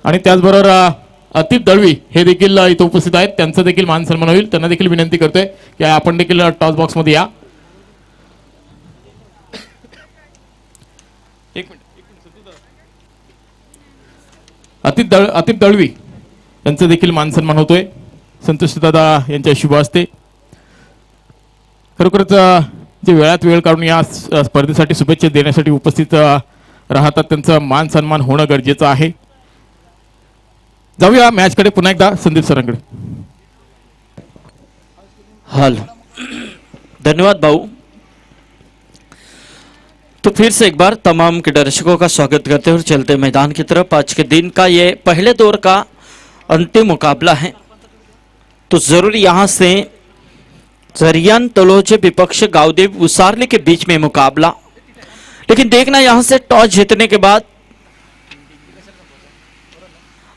आणि त्याचबरोबर अतिप दळवी हे देखील इथे उपस्थित आहेत, त्यांचा देखील मान सन्मान होईल. त्यांना देखील विनंती करतोय की आपण देखील टॉस बॉक्स मध्ये या. एक मिनिट. अतिप दळवी यांचा देखील मान सन्मान होतोय संतोष दादा यांच्या शुभ हस्ते. खरोखरच जे वेळात वेळ काढून या स्पर्धेसाठी शुभेच्छा देण्यासाठी उपस्थित राहतात त्यांचा मान सन्मान होणं गरजेचं आहे. जाऊया मॅचकडे पुन्हा एकदा संदीप सरांकडे. हाल धन्यवाद भाऊ. तो फिर से एक बार तमाम के दर्शकों का स्वागत करते हुए चलते मैदान की तरफ. आज के दिन का ये पहले दौर का अंतिम मुकाबला है, तो जरूर यहाँ से जरियान तलोजे विपक्ष गावदेवी उसारली के बीच में मुकाबला. लेकिन देखना यहाँ से टॉस जीतने के बाद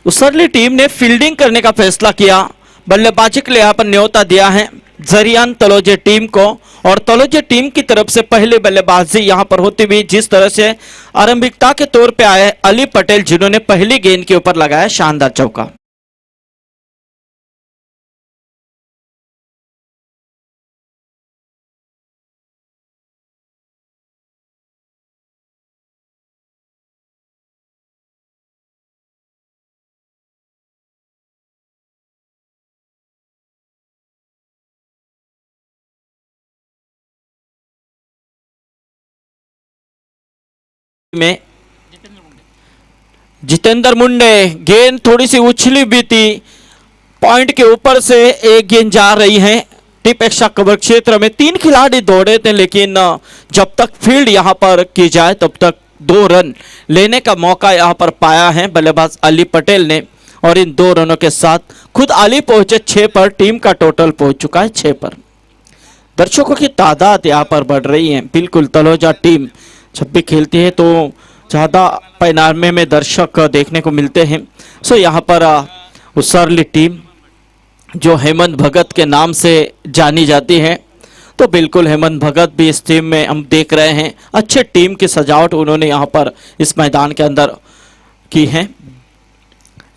उसारली टीम ने फील्डिंग करने का फैसला किया. बल्लेबाजी के लिए यहाँ पर न्योता दिया है जरियान तलोजे टीम को, और तलोजे टीम की तरफ से पहले बल्लेबाजी यहां पर होती हुई जिस तरह से आरंभिकता के तौर पे आए अली पटेल, जिन्होंने पहली गेंद के ऊपर लगाया शानदार चौका. में जितेंद्र मुंडे, गेंद थोड़ी सी उछली भी थी, पॉइंट के ऊपर से एक गेंद जा रही है टिप एक्स्ट्रा कवर क्षेत्र में. 3 खिलाड़ी दौड़े थे, लेकिन जब तक फील्ड यहां पर की जाए तब तक 2 रन लेने का मौका यहां पर पाया है बल्लेबाज अली पटेल ने, और इन 2 रनों के साथ खुद अली पहुंचे 6 पर. टीम का टोटल पहुंच चुका है 6 पर. दर्शकों की तादाद यहां पर बढ़ रही है. बिल्कुल तलोजा टीम जब भी खेलती है तो ज़्यादा पैमाने में दर्शक देखने को मिलते हैं. सो यहाँ पर उसारली टीम जो हेमंत भगत के नाम से जानी जाती है, तो बिल्कुल हेमंत भगत भी इस टीम में हम देख रहे हैं. अच्छे टीम की सजावट उन्होंने यहाँ पर इस मैदान के अंदर की है.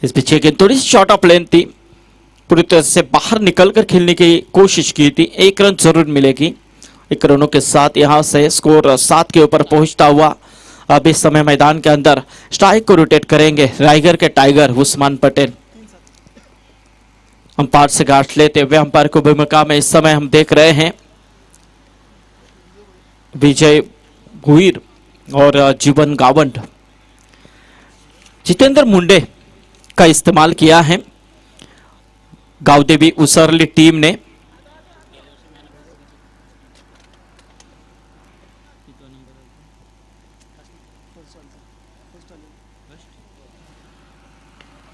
इस पीछे की थोड़ी सी शॉर्ट ऑफ लेंथ थी, पूरी तरह से बाहर निकलकर खेलने की कोशिश की थी. 1 रन जरूर मिलेगी. 1 रनों के साथ यहाँ से स्कोर 7 के ऊपर पहुंचता हुआ अब इस समय मैदान के अंदर स्ट्राइक को रोटेट करेंगे रायगढ़ के टाइगर उस्मान पटेल. अंपायर से गांठ लेते हुए अंपायर को भूमिका में इस समय हम देख रहे हैं विजय भुईर और जीवन गावंड. जितेंद्र मुंडे का इस्तेमाल किया है गावदेवी उसारली टीम ने.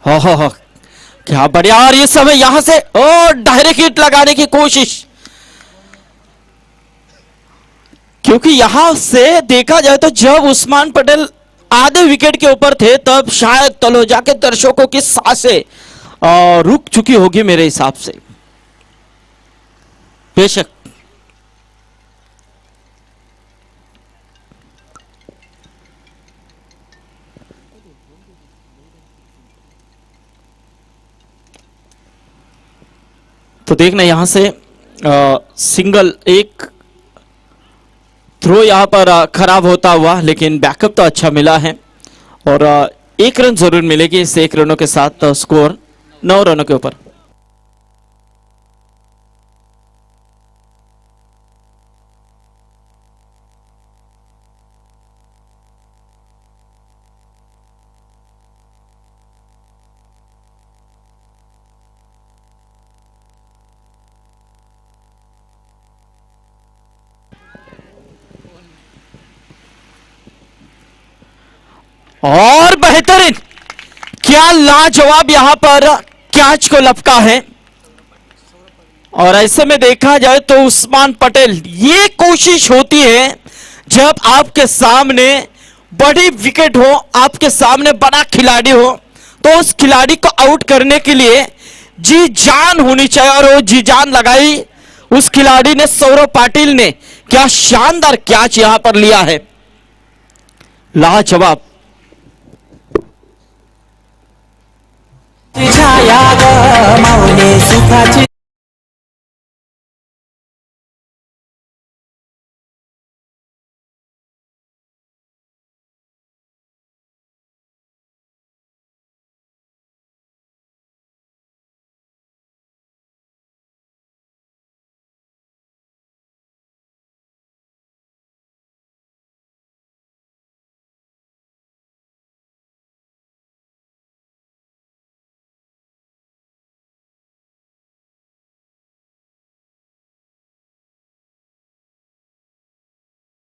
हो क्या बढ़िया. और इस समय यहां से डायरेक्ट हिट लगाने की कोशिश, क्योंकि यहां से देखा जाए तो जब उस्मान पटेल आधे विकेट के ऊपर थे तब शायद तलोजा के दर्शकों की सांसें रुक चुकी होगी मेरे हिसाब से. बेशक तो देखना यहां से सिंगल एक थ्रो यहां पर खराब होता हुआ, लेकिन बैकअप तो अच्छा मिला है और 1 रन जरूर मिलेगी. इस 1 रनों के साथ स्कोर 9 रनों के ऊपर. और बेहतरीन, क्या लाजवाब यहां पर कैच को लपका है. और ऐसे में देखा जाए तो उस्मान पटेल, ये कोशिश होती है जब आपके सामने बड़ी विकेट हो, आपके सामने बड़ा खिलाड़ी हो, तो उस खिलाड़ी को आउट करने के लिए जी जान होनी चाहिए. और वो जी जान लगाई उस खिलाड़ी ने, सौरव पाटिल ने. क्या शानदार कैच यहां पर लिया है, लाजवाब. छाया ग माऊली सुखाची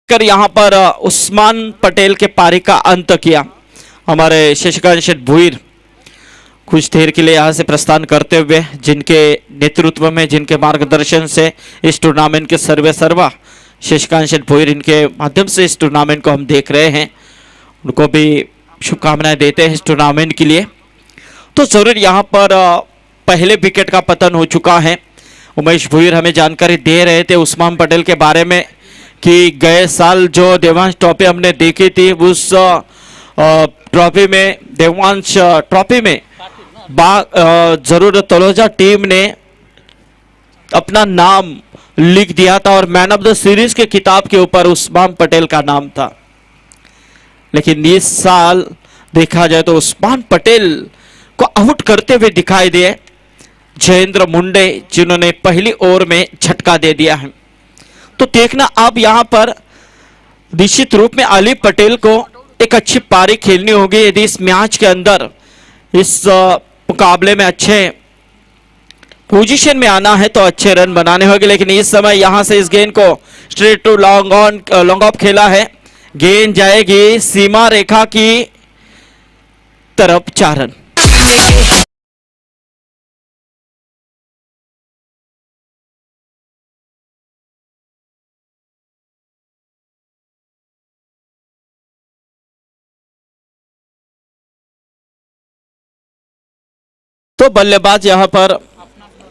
कर यहाँ पर उस्मान पटेल के पारी का अंत किया। हमारे शशिकांत शेठ भुईर कुछ देर के लिए यहाँ से प्रस्थान करते हुए, जिनके नेतृत्व में, जिनके मार्गदर्शन से इस टूर्नामेंट के सर्वे सर्वा शशिकांत शेठ भुईर, इनके माध्यम से इस टूर्नामेंट को हम देख रहे हैं, उनको भी शुभकामनाएं देते हैं इस टूर्नामेंट के लिए। तो जरूर यहाँ पर पहले विकेट का पतन हो चुका है। उमेश भुईर हमें जानकारी दे रहे थे उस्मान पटेल के बारे में कि गए साल जो देवांश ट्रॉफी हमने देखी थी, उस ट्रॉफी में, देवांश ट्रॉफी में जरूर तलोजा टीम ने अपना नाम लिख दिया था और मैन ऑफ द सीरीज के खिताब के ऊपर उस्मान पटेल का नाम था। लेकिन इस साल देखा जाए तो उस्मान पटेल को आउट करते हुए दिखाई दिए जयेंद्र मुंडे, जिन्होंने पहली ओवर में झटका दे दिया है। तो देखना अब यहां पर निश्चित रूप में अली पटेल को एक अच्छी पारी खेलनी होगी यदि इस मैच के अंदर, इस मुकाबले में अच्छे पोजीशन में आना है तो अच्छे रन बनाने होंगे। लेकिन इस समय यहां से इस गेंद को स्ट्रेट टू लॉन्ग ऑफ खेला है, गेंद जाएगी सीमा रेखा की तरफ, 4 रन। तो बल्लेबाज यहां पर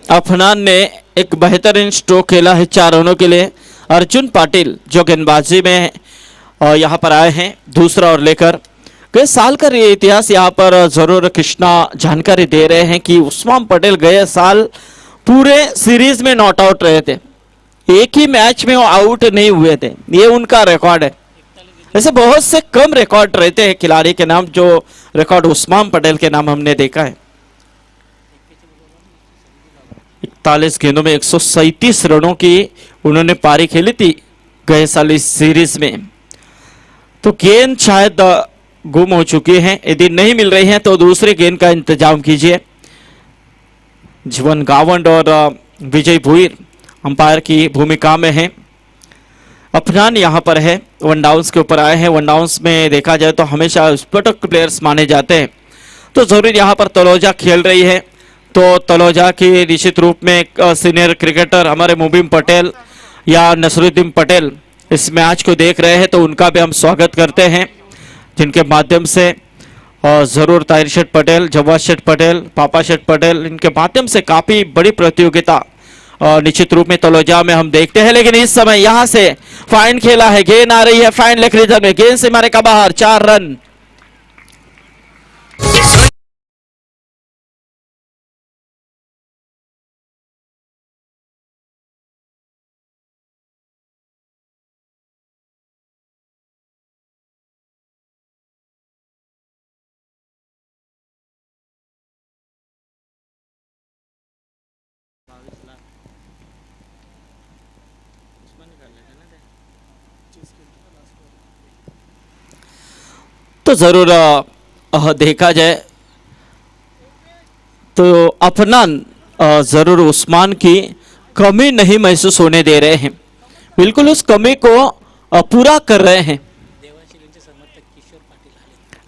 अफनान ने एक बेहतरीन स्ट्रोक खेला है 4 रनों के लिए। अर्जुन पाटिल जो गेंदबाजी में यहां पर आए हैं दूसरा ओवर लेकर। गए साल का ये इतिहास यहां पर जरूर कृष्णा जानकारी दे रहे हैं कि उस्मान पटेल गए साल पूरे सीरीज में नॉट आउट रहे थे, एक ही मैच में वो आउट नहीं हुए थे, ये उनका रिकॉर्ड है। ऐसे बहुत से कम रिकॉर्ड रहते हैं खिलाड़ी के नाम, जो रिकॉर्ड उस्मान पटेल के नाम हमने देखा है। 41 गेंदों में 137 रनों की उन्होंने पारी खेली थी गए साल इस सीरीज में। तो गेंद शायद गुम हो चुकी हैं, यदि नहीं मिल रही हैं तो दूसरे गेंद का इंतजाम कीजिए। जीवन गावंड और विजय भुईर अंपायर की भूमिका में हैं। अफनान यहाँ पर है, वन डाउन्स के ऊपर आए हैं। वन डाउन्स में देखा जाए तो हमेशा स्पटक प्लेयर्स माने जाते हैं, तो जरूर यहाँ पर तलोजा खेल रही है। तो तलोजा की निश्चित रूप में एक सीनियर क्रिकेटर हमारे मुबीन पटेल या नसरुद्दीन पटेल इस मैच को देख रहे हैं, तो उनका भी हम स्वागत करते हैं, जिनके माध्यम से जरूर ताहिर शेठ पटेल, जवाद शेठ पटेल, पापा शेठ पटेल, इनके माध्यम से काफी बड़ी प्रतियोगिता निश्चित रूप में तलोजा में हम देखते हैं। लेकिन इस समय यहां से फाइन खेला है, गेंद आ रही है फाइन लेग रिजन में, गेंद से मारे का बाहर, 4 रन। तो जरूर देखा जाए तो अफनान जरूर उस्मान की कमी नहीं महसूस होने दे रहे हैं, बिल्कुल उस कमी को पूरा कर रहे हैं।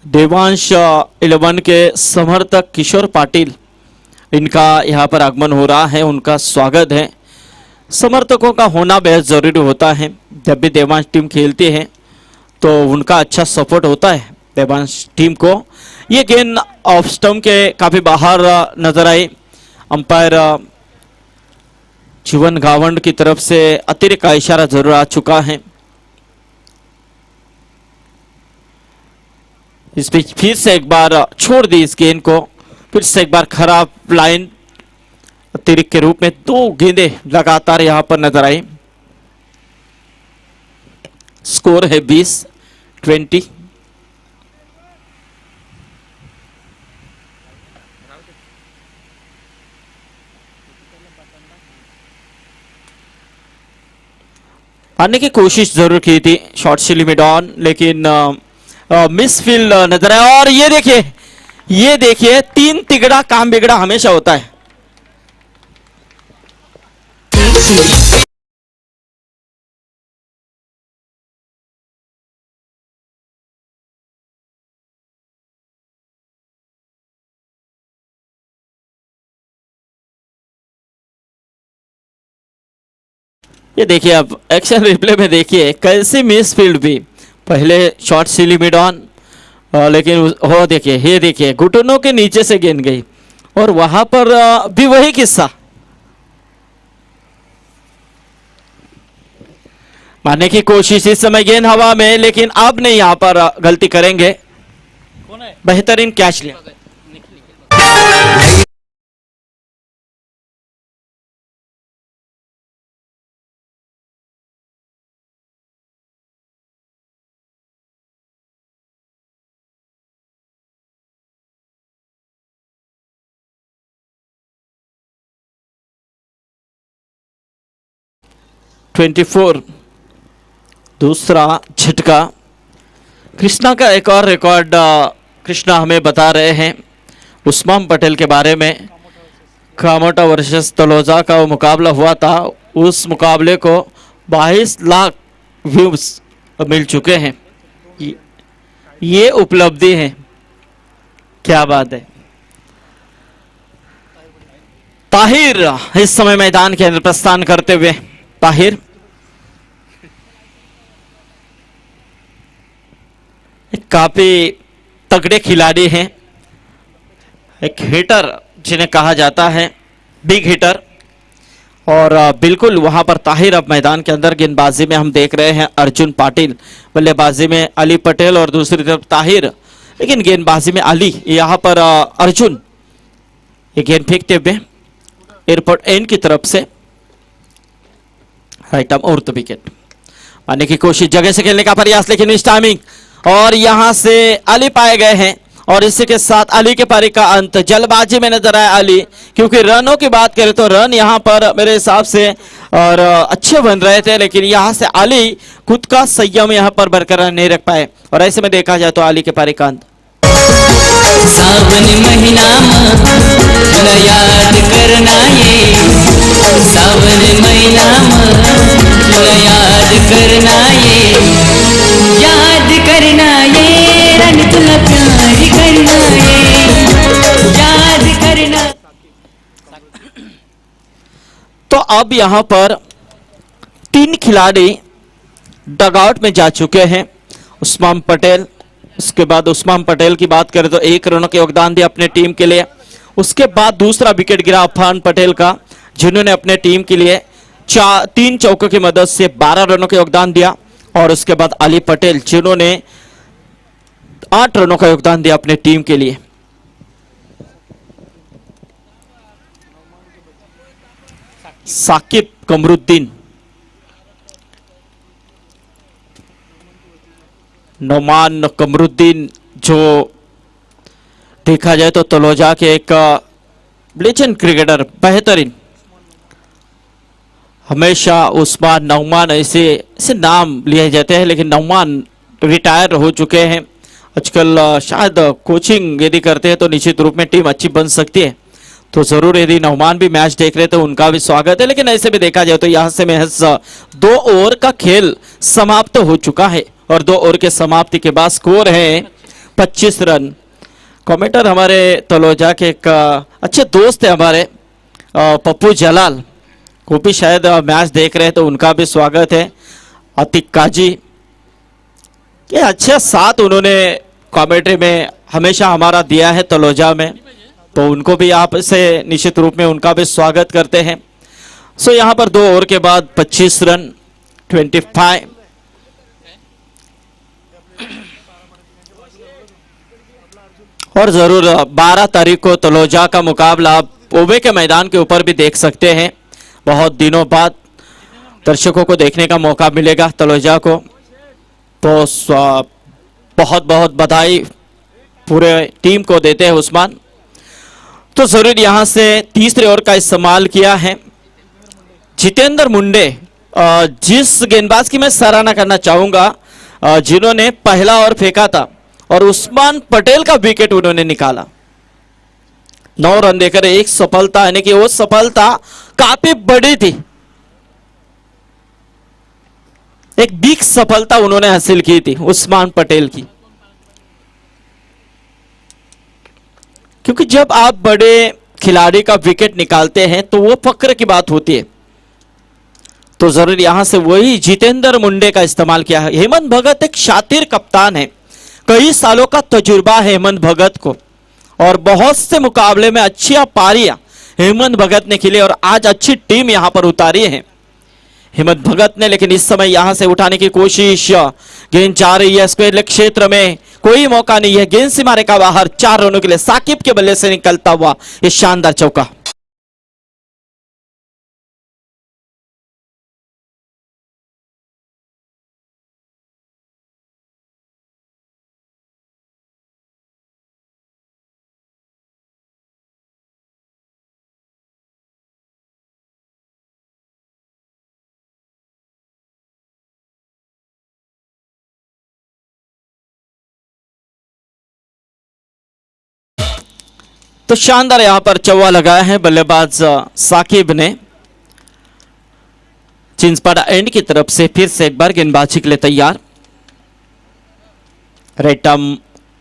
देवांश 11 के समर्थक किशोर पाटिल, इनका यहाँ पर आगमन हो रहा है, उनका स्वागत है। समर्थकों का होना बेहद जरूरी होता है, जब भी देवांश टीम खेलती है तो उनका अच्छा सपोर्ट होता है देवांश टीम को। ये गेंद ऑफ स्टंप के काफी बाहर नजर आई। अंपायर जीवन गावंड की तरफ से अतिरिक्त का इशारा जरूर आ चुका है। इस बीच फिर से एक बार छोड़ दी इस गेंद को, फिर से एक बार खराब लाइन अतिरिक्त के रूप में 2 गेंदें लगातार यहां पर नजर आई। स्कोर है 20-20। आने की कोशिश जरूर की थी शॉर्ट सिली मिड ऑन, लेकिन मिस फील्ड नजर आया। और ये देखिए 3 तिगड़ा काम बिगड़ा हमेशा होता है। ये देखिए अब एक्शन रिप्ले में देखिए कैसे मिस फील्ड भी, पहले शॉर्ट सिली मिड ऑन, लेकिन हो देखिए, ये देखिए घुटनों के नीचे से गेंद गई और वहां पर भी वही किस्सा। मारने की कोशिश इस समय गेंद हवा में, लेकिन अब नहीं यहां पर गलती करेंगे। बेहतरीन कैच लिया। दूसरा झटका। कृष्णा का एक और रिकॉर्ड कृष्णा हमें बता रहे हैं उस्मान पटेल के बारे में। कामोटा वर्सेस तलोजा का वो मुकाबला हुआ था, उस मुकाबले को 22 लाख व्यूज मिल चुके हैं। ये उपलब्धि है, क्या बात है। ताहिर इस समय मैदान के अंदर प्रस्थान करते हुए। ताहिर काफी तगड़े खिलाड़ी हैं, एक हिटर जिन्हें कहा जाता है, बिग हिटर। और बिल्कुल वहां पर ताहिर अब मैदान के अंदर। गेंदबाजी में हम देख रहे हैं अर्जुन पाटिल, बल्लेबाजी में अली पटेल और दूसरी तरफ ताहिर, लेकिन गेंदबाजी में अली, यहां पर अर्जुन। ये गेंद फेंकते हुए एयरपोर्ट एंड की तरफ से राइट आर्म और विकेट। आने की कोशिश, जगह से खेलने का प्रयास, लेकिन इस टाइमिंग और यहां से अली पाए गए हैं। और इसी के साथ अली के पारी का अंत। जल्दबाजी में नजर आया अली, क्योंकि रनों की बात करें तो रन यहां पर मेरे हिसाब से और अच्छे बन रहे थे, लेकिन यहां से अली खुद का संयम यहां पर बरकरार नहीं रख पाए। और ऐसे में देखा जाए तो अली के पारी का अंत। सावन महीना तुला याद करना ये, सावन महीना तुला याद करना ये, याद करना ये, रन तुला प्यार करना ये, याद करना। तो अब यहां पर 3 खिलाड़ी डगआउट में जा चुके हैं। उस्मान पटेल, उसके बाद उस्मान पटेल की बात करें तो 1 रनों के योगदान दिया अपने टीम के लिए। उसके बाद दूसरा विकेट गिरा अफान पटेल का, जिन्होंने अपने टीम के लिए 3 चौकों की मदद से 12 रनों का योगदान दिया। और उसके बाद अली पटेल, जिन्होंने 8 रनों का योगदान दिया अपने टीम के लिए। साकिब कमरुद्दीन, नौमान कमरुद्दीन, जो देखा जाए तो तलोजा के एक लेजेंड क्रिकेटर, बेहतरीन। हमेशा उस्मान, नौमान ऐसे नाम लिए जाते हैं, लेकिन नौमान रिटायर हो चुके हैं आजकल। शायद कोचिंग यदि करते हैं तो निश्चित रूप में टीम अच्छी बन सकती है। तो जरूर यदि नौमान भी मैच देख रहे तो उनका भी स्वागत है। लेकिन ऐसे भी देखा जाए तो यहां से महज 2 ओवर का खेल समाप्त हो चुका है। और 2 ओवर के समाप्ति के बाद स्कोर है 25 रन। कमेंटर हमारे तलोजा के एक अच्छे दोस्त है हमारे पप्पू जलाल, वो भी शायद मैच देख रहे हैं तो उनका भी स्वागत है। अतिक काजी, ये अच्छे साथ उन्होंने कमेंट्री में हमेशा हमारा दिया है तलोजा में, तो उनको भी आप से निश्चित रूप में उनका भी स्वागत करते हैं। सो यहाँ पर 2 ओवर के बाद 25 रन 25। और जरूर 12 तारीख को तलोजा का मुकाबला आप ओबे के मैदान के ऊपर भी देख सकते हैं। बहुत दिनों बाद दर्शकों को देखने का मौका मिलेगा तलोजा को, तो बहुत बहुत बधाई पूरे टीम को देते हैं उस्मान। तो जरूर यहां से तीसरे ओवर का इस्तेमाल किया है जितेंद्र मुंडे, जिस गेंदबाज की मैं सराहना करना चाहूंगा, जिन्होंने पहला ओवर फेंका था और उस्मान पटेल का विकेट उन्होंने निकाला। 9 रन देकर एक सफलता, यानी कि वो सफलता काफी बड़ी थी, एक बिग सफलता उन्होंने हासिल की थी उस्मान पटेल की। क्योंकि जब आप बड़े खिलाड़ी का विकेट निकालते हैं तो वो फक्र की बात होती है। तो जरूर यहां से वही जितेंद्र मुंडे का इस्तेमाल किया है। हेमंत भगत एक शातिर कप्तान है, कई सालों का तजुर्बा है हेमंत भगत को, और बहुत से मुकाबले में अच्छी पारियां हेमंत भगत ने खेली और आज अच्छी टीम यहां पर उतारी है हेमंत भगत ने। लेकिन इस समय यहां से उठाने की कोशिश, गेंद जा रही है स्क्वायर लेग क्षेत्र में, कोई मौका नहीं है, गेंद सीमा रेखा बाहर। 4 रनों के लिए साकिब के बल्ले से निकलता हुआ ये शानदार चौका। तो शानदार यहां पर चौवा लगाया है बल्लेबाज साकिब ने। चिंचपाड़ा एंड की तरफ से फिर से एक बार गेंदबाजी के लिए तैयार। Right arm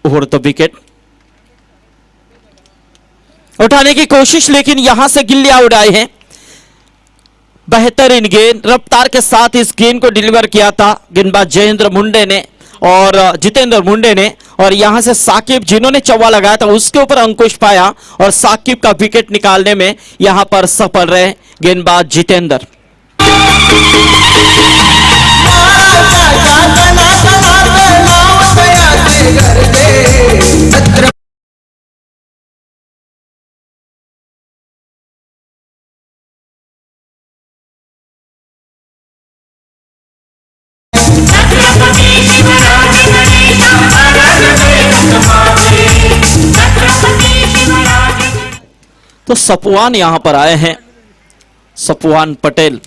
over the wicket उठाने की कोशिश, लेकिन यहां से गिल्लियां उड़ाई हैं। बेहतरीन गेंद, रफ्तार के साथ इस गेंद को डिलीवर किया था गेंदबाज जयेंद्र मुंडे ने और जितेंद्र मुंडे ने, और यहां से साकिब जिन्होंने चौवा लगाया था उसके ऊपर अंकुश पाया और साकिब का विकेट निकालने में यहां पर सफल रहे गेंदबाज जितेंद्र। तो सपुआन यहां पर आए हैं, सपुआन पटेल।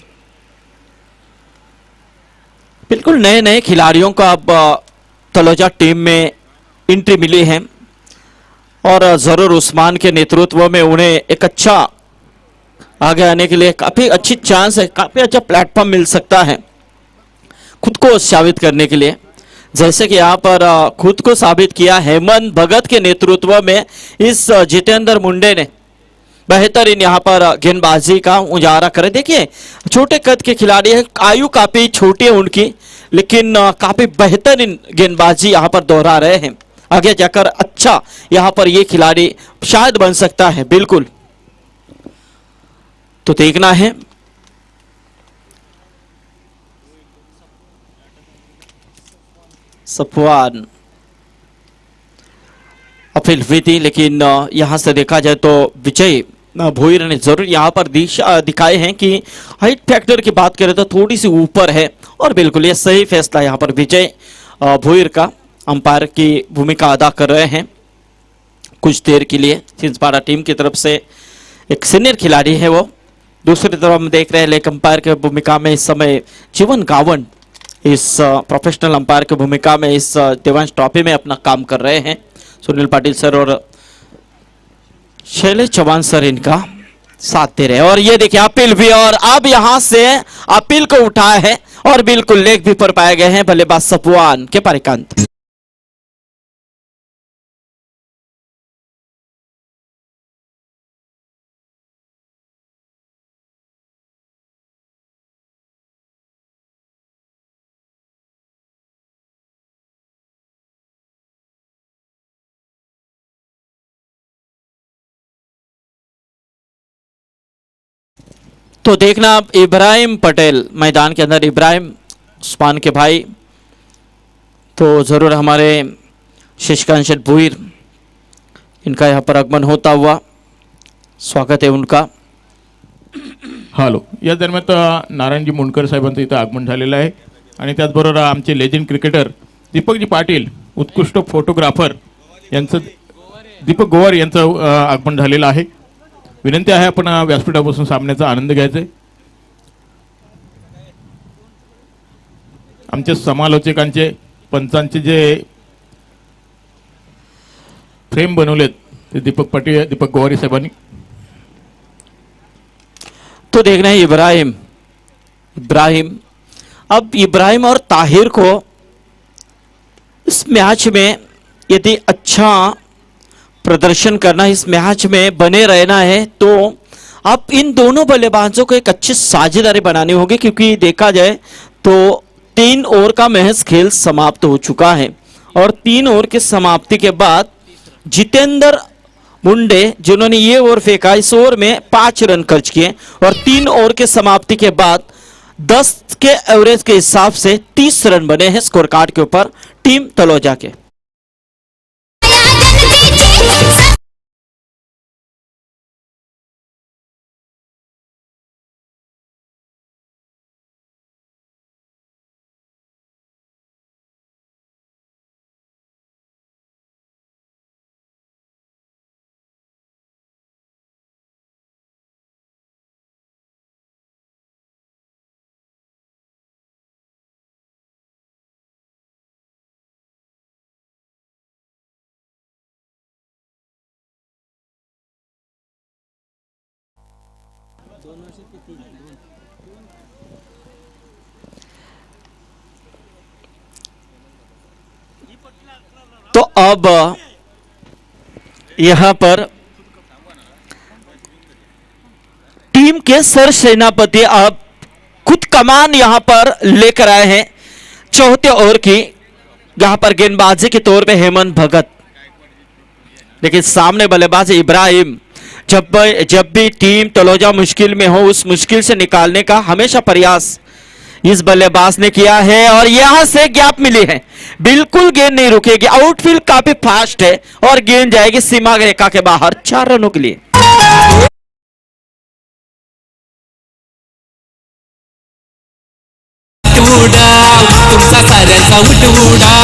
बिल्कुल नए नए खिलाड़ियों का अब तलोजा टीम में एंट्री मिली है और जरूर उस्मान के नेतृत्व में उन्हें एक अच्छा आगे आने के लिए काफी अच्छी चांस है, काफी अच्छा प्लेटफॉर्म मिल सकता है खुद को साबित करने के लिए। जैसे कि यहाँ पर खुद को साबित किया हेमंत भगत के नेतृत्व में इस जितेंद्र मुंडे ने बेहतरीन यहाँ पर गेंदबाजी का उजारा करे। देखिए छोटे कद के खिलाड़ी है, आयु काफी छोटी है उनकी, लेकिन काफी बेहतरीन गेंदबाजी यहाँ पर दोहरा रहे हैं। आगे जाकर अच्छा यहाँ पर ये खिलाड़ी शायद बन सकता है, बिल्कुल। तो देखना है। सफवान अपील हुई थी, लेकिन यहां से देखा जाए तो विजय भोईर ने जरूर यहां पर दिखाए हैं कि हाइट फैक्टर की बात करें तो थोड़ी सी ऊपर है, और बिल्कुल ये सही फैसला यहां पर विजय भोईर का अंपायर की भूमिका अदा कर रहे हैं कुछ देर के लिए। चिंचपाड़ा टीम की तरफ से एक सीनियर खिलाड़ी है वो। दूसरी तरफ हम देख रहे हैं लेग अंपायर की भूमिका में इस समय जीवन गावन इस प्रोफेशनल अंपायर की भूमिका में इस देवांश ट्रॉफी में अपना काम कर रहे हैं। सुनील पाटिल सर और शैलेश चौहान सर इनका साथ दे रहे हैं। और ये देखिए अपील भी, और अब यहां से अपील को उठाया है और बिल्कुल लेग भी पर पाए गए हैं बल्लेबाज सपुआन के परिकांत। तो देखना अब इब्राहिम पटेल मैदान के अंदर, इब्राहिम उस्मान के भाई, तो जरूर हमारे शशिकांत भोईर इनका यहाँ पर आगमन होता हुआ स्वागत है उनका। हॅलो, या दरम्यान नारायणजी मुंडकर साहेबांचं इथं आगमन झालेलं आहे आणि त्याचबरोबर आमचे लेजेंड क्रिकेटर दीपकजी पाटील, उत्कृष्ट फोटोग्राफर यांचं दीपक गोवार यांचं आगमन झालेलं आहे. विनंती आहे आपण व्यासपीठापासून सामन्याचा आनंद घ्यायचा आहे. आमचे समालोचकांचे पंचांचे जे फ्रेम बनवलेत ते दीपक गोवारी साहेबांनी. तो देखना है इब्राहिम। अब इब्राहिम और ताहिर को इस मैच में यदि अच्छा प्रदर्शन करना, इस मैच में बने रहना है तो अब इन दोनों बल्लेबाजों को एक अच्छी साझेदारी बनानी होगी, क्योंकि देखा जाए तो 3 ओवर का महज खेल समाप्त हो चुका है और 3 ओवर की समाप्ति के बाद जितेंद्र मुंडे जिन्होंने ये ओवर फेंका, इस ओवर में 5 रन खर्च किए और 3 ओवर के समाप्ति के बाद 10 के एवरेज के हिसाब से 30 रन बने हैं स्कोर कार्ड के ऊपर टीम तलोजा के। तो अब यहां पर टीम के सर सेनापति अब खुद कमान यहां पर लेकर आए हैं। चौथे ओवर की यहां पर गेंदबाजी के तौर पे हेमंत भगत, लेकिन सामने बल्लेबाज इब्राहिम। जब भी टीम तलोजा मुश्किल में हो, उस मुश्किल से निकालने का हमेशा प्रयास इस बल्लेबाज ने किया है और यहां से गैप मिली है, बिल्कुल गेंद नहीं रुकेगी। आउटफील्ड काफी फास्ट है और गेंद जाएगी सीमा रेखा के बाहर 4 रनों के लिए। तुमचा साऱ्यांचा उठवडा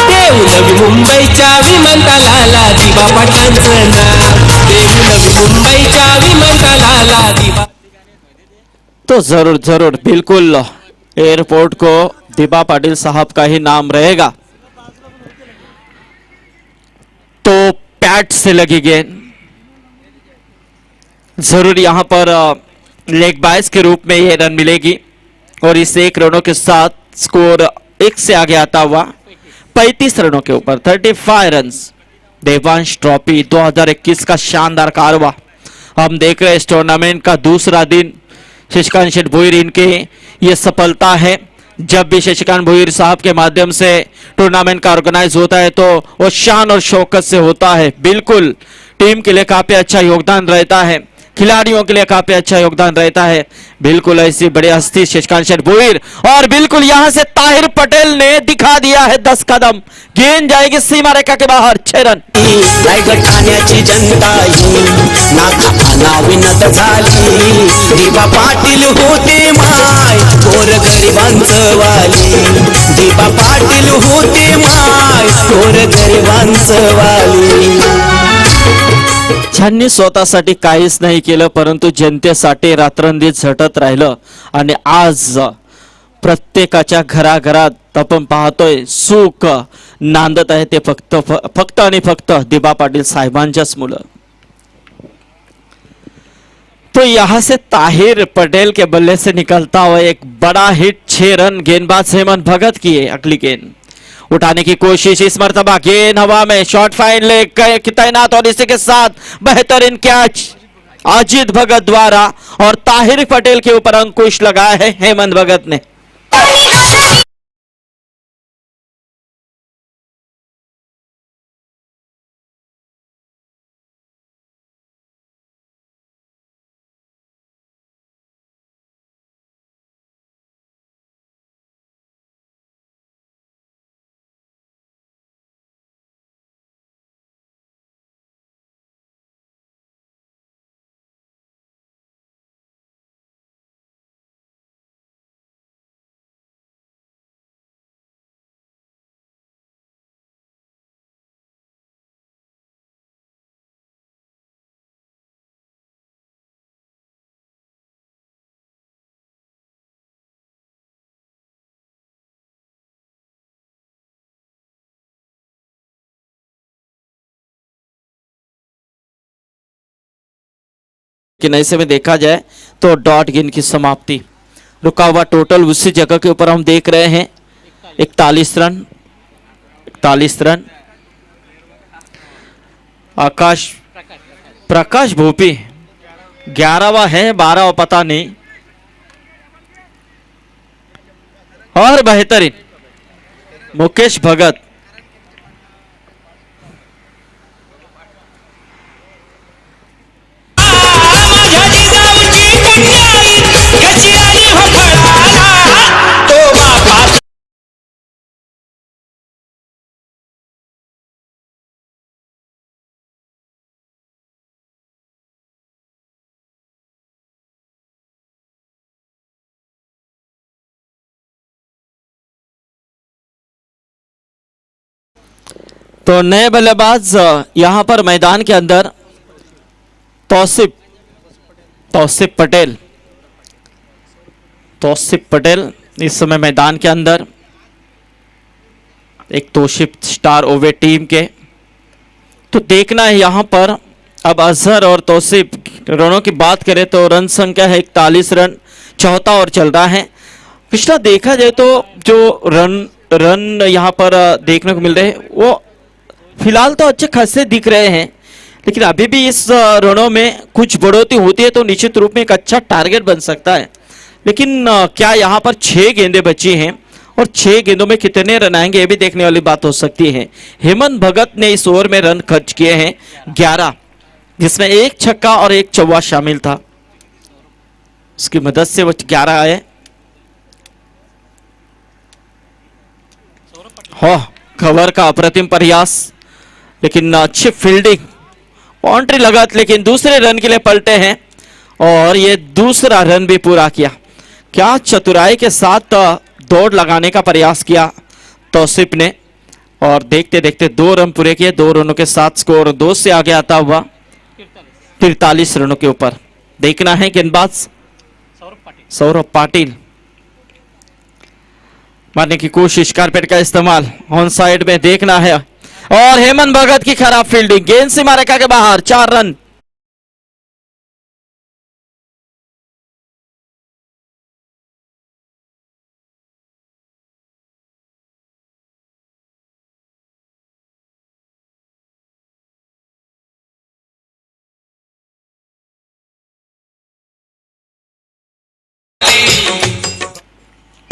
देऊ नवी मुंबईच्या विमानतळाला दिवा पाटलांचं नाव, देऊ नवी मुंबईच्या विमानतळाला दिवा। तो जरूर बिल्कुल एयरपोर्ट को दिबा पाटिल साहब का ही नाम रहेगा। तो पैट से लगी गेंद जरूर यहां पर लेग बाइस के रूप में यह रन मिलेगी और इस 1 रनों के साथ स्कोर 1 से आगे आता हुआ 35 रनों के ऊपर 35 रन्स। देवांश ट्रॉफी 2021 का शानदार कारवा हम देख रहे हैं। इस टूर्नामेंट का दूसरा दिन शशिकांत शेठ भोईर इनके ये सफलता है। जब भी शशिकांत भोईर साहब के माध्यम से टूर्नामेंट का ऑर्गेनाइज होता है तो वो शान और शौकत से होता है। बिल्कुल टीम के लिए काफी अच्छा योगदान रहता है, खिलाड़ियों के लिए काफी अच्छा योगदान रहता है। बिल्कुल ऐसी बड़ी हस्ती शशिकांत शेठ भोईर और बिल्कुल यहां से ताहिर पटेल ने दिखा दिया है 10 कदम। गेंद जाएगी सीमा रेखा के बाहर 6 रन। रायगड ठाण्याची जनता ही नाका विनत झाली, दिबा पाटील होते माय थोर गरिबांचं वाली, दिबा पाटील होते माय थोर गरिबांचं वाली। ज्यांनी स्वतःसाठी काहीच नाही केलं परंतु जनतेसाठी रात्रंदिवस झटत राहिलं आणि आज प्रत्येकाच्या घराघरात आपण पाहतोय सुख नांदत आहे ते फक्त आणि फक्त दिबा पाटील साहेबांच्याच मुलं। तो यहां से ताहिर पटेल के बल्ले से निकलता हुआ एक बड़ा हिट 6 रन। गेंदबाज हेमंत भगत की है अगली गेंद उठाने की कोशिश, इस मर्तबा गेंद हवा में शॉर्ट फाइन लेकर तैनात और इसी के साथ बेहतरीन कैच अजीत भगत द्वारा और ताहिर पटेल के ऊपर अंकुश लगाया है हेमंत भगत ने। लेकिन ऐसे में देखा जाए तो डॉट गेंद की समाप्ति। रुका हुआ टोटल उसी जगह के ऊपर हम देख रहे हैं 41 रन। 41 रन। आकाश प्रकाश भोपी 11वां है, 12वां पता नहीं। और बेहतरीन मुकेश भगत तो नए बल्लेबाज यहां पर मैदान के अंदर तौसिफ पटेल इस समय मैदान के अंदर। एक तौसिफ स्टार ओवे टीम के। तो देखना है यहां पर अब अजहर और तौसिफ रनों की बात करें तो रन संख्या है 41 रन, चौथा और चल रहा है। पिछला देखा जाए तो जो रन यहां पर देखने को मिल रहे हैं वो फिलहाल तो अच्छे खासे दिख रहे हैं, लेकिन अभी भी इस रनों में कुछ बढ़ोतरी होती है तो निश्चित रूप में एक अच्छा टारगेट बन सकता है। लेकिन क्या यहाँ पर 6 गेंदें बची हैं और 6 गेंदों में कितने रन आएंगे ये भी देखने वाली बात हो सकती है। हेमंत भगत ने इस ओवर में रन खर्च किए हैं 11, जिसमें एक छक्का और एक चौवा शामिल था। उसकी मदद से वो 11 आए। कवर का अप्रतिम प्रयास, लेकिन अच्छी फील्डिंग, बाउंड्री लगा, लेकिन दूसरे रन के लिए पलटे हैं और ये दूसरा रन भी पूरा किया। क्या चतुराई के साथ दौड़ लगाने का प्रयास किया तौसिफ ने और देखते देखते 2 रन पूरे किए। 2 रनों के साथ स्कोर 2 से आगे आता हुआ 43 रनों के ऊपर। देखना है गेंदबाज सौरभ पाटिल मारने की कोशिश, कारपेट का इस्तेमाल ऑन साइड में देखना है और हेमंत भगत की खराब फील्डिंग, गेंद सीमा रेखा के बाहर। 4 रन।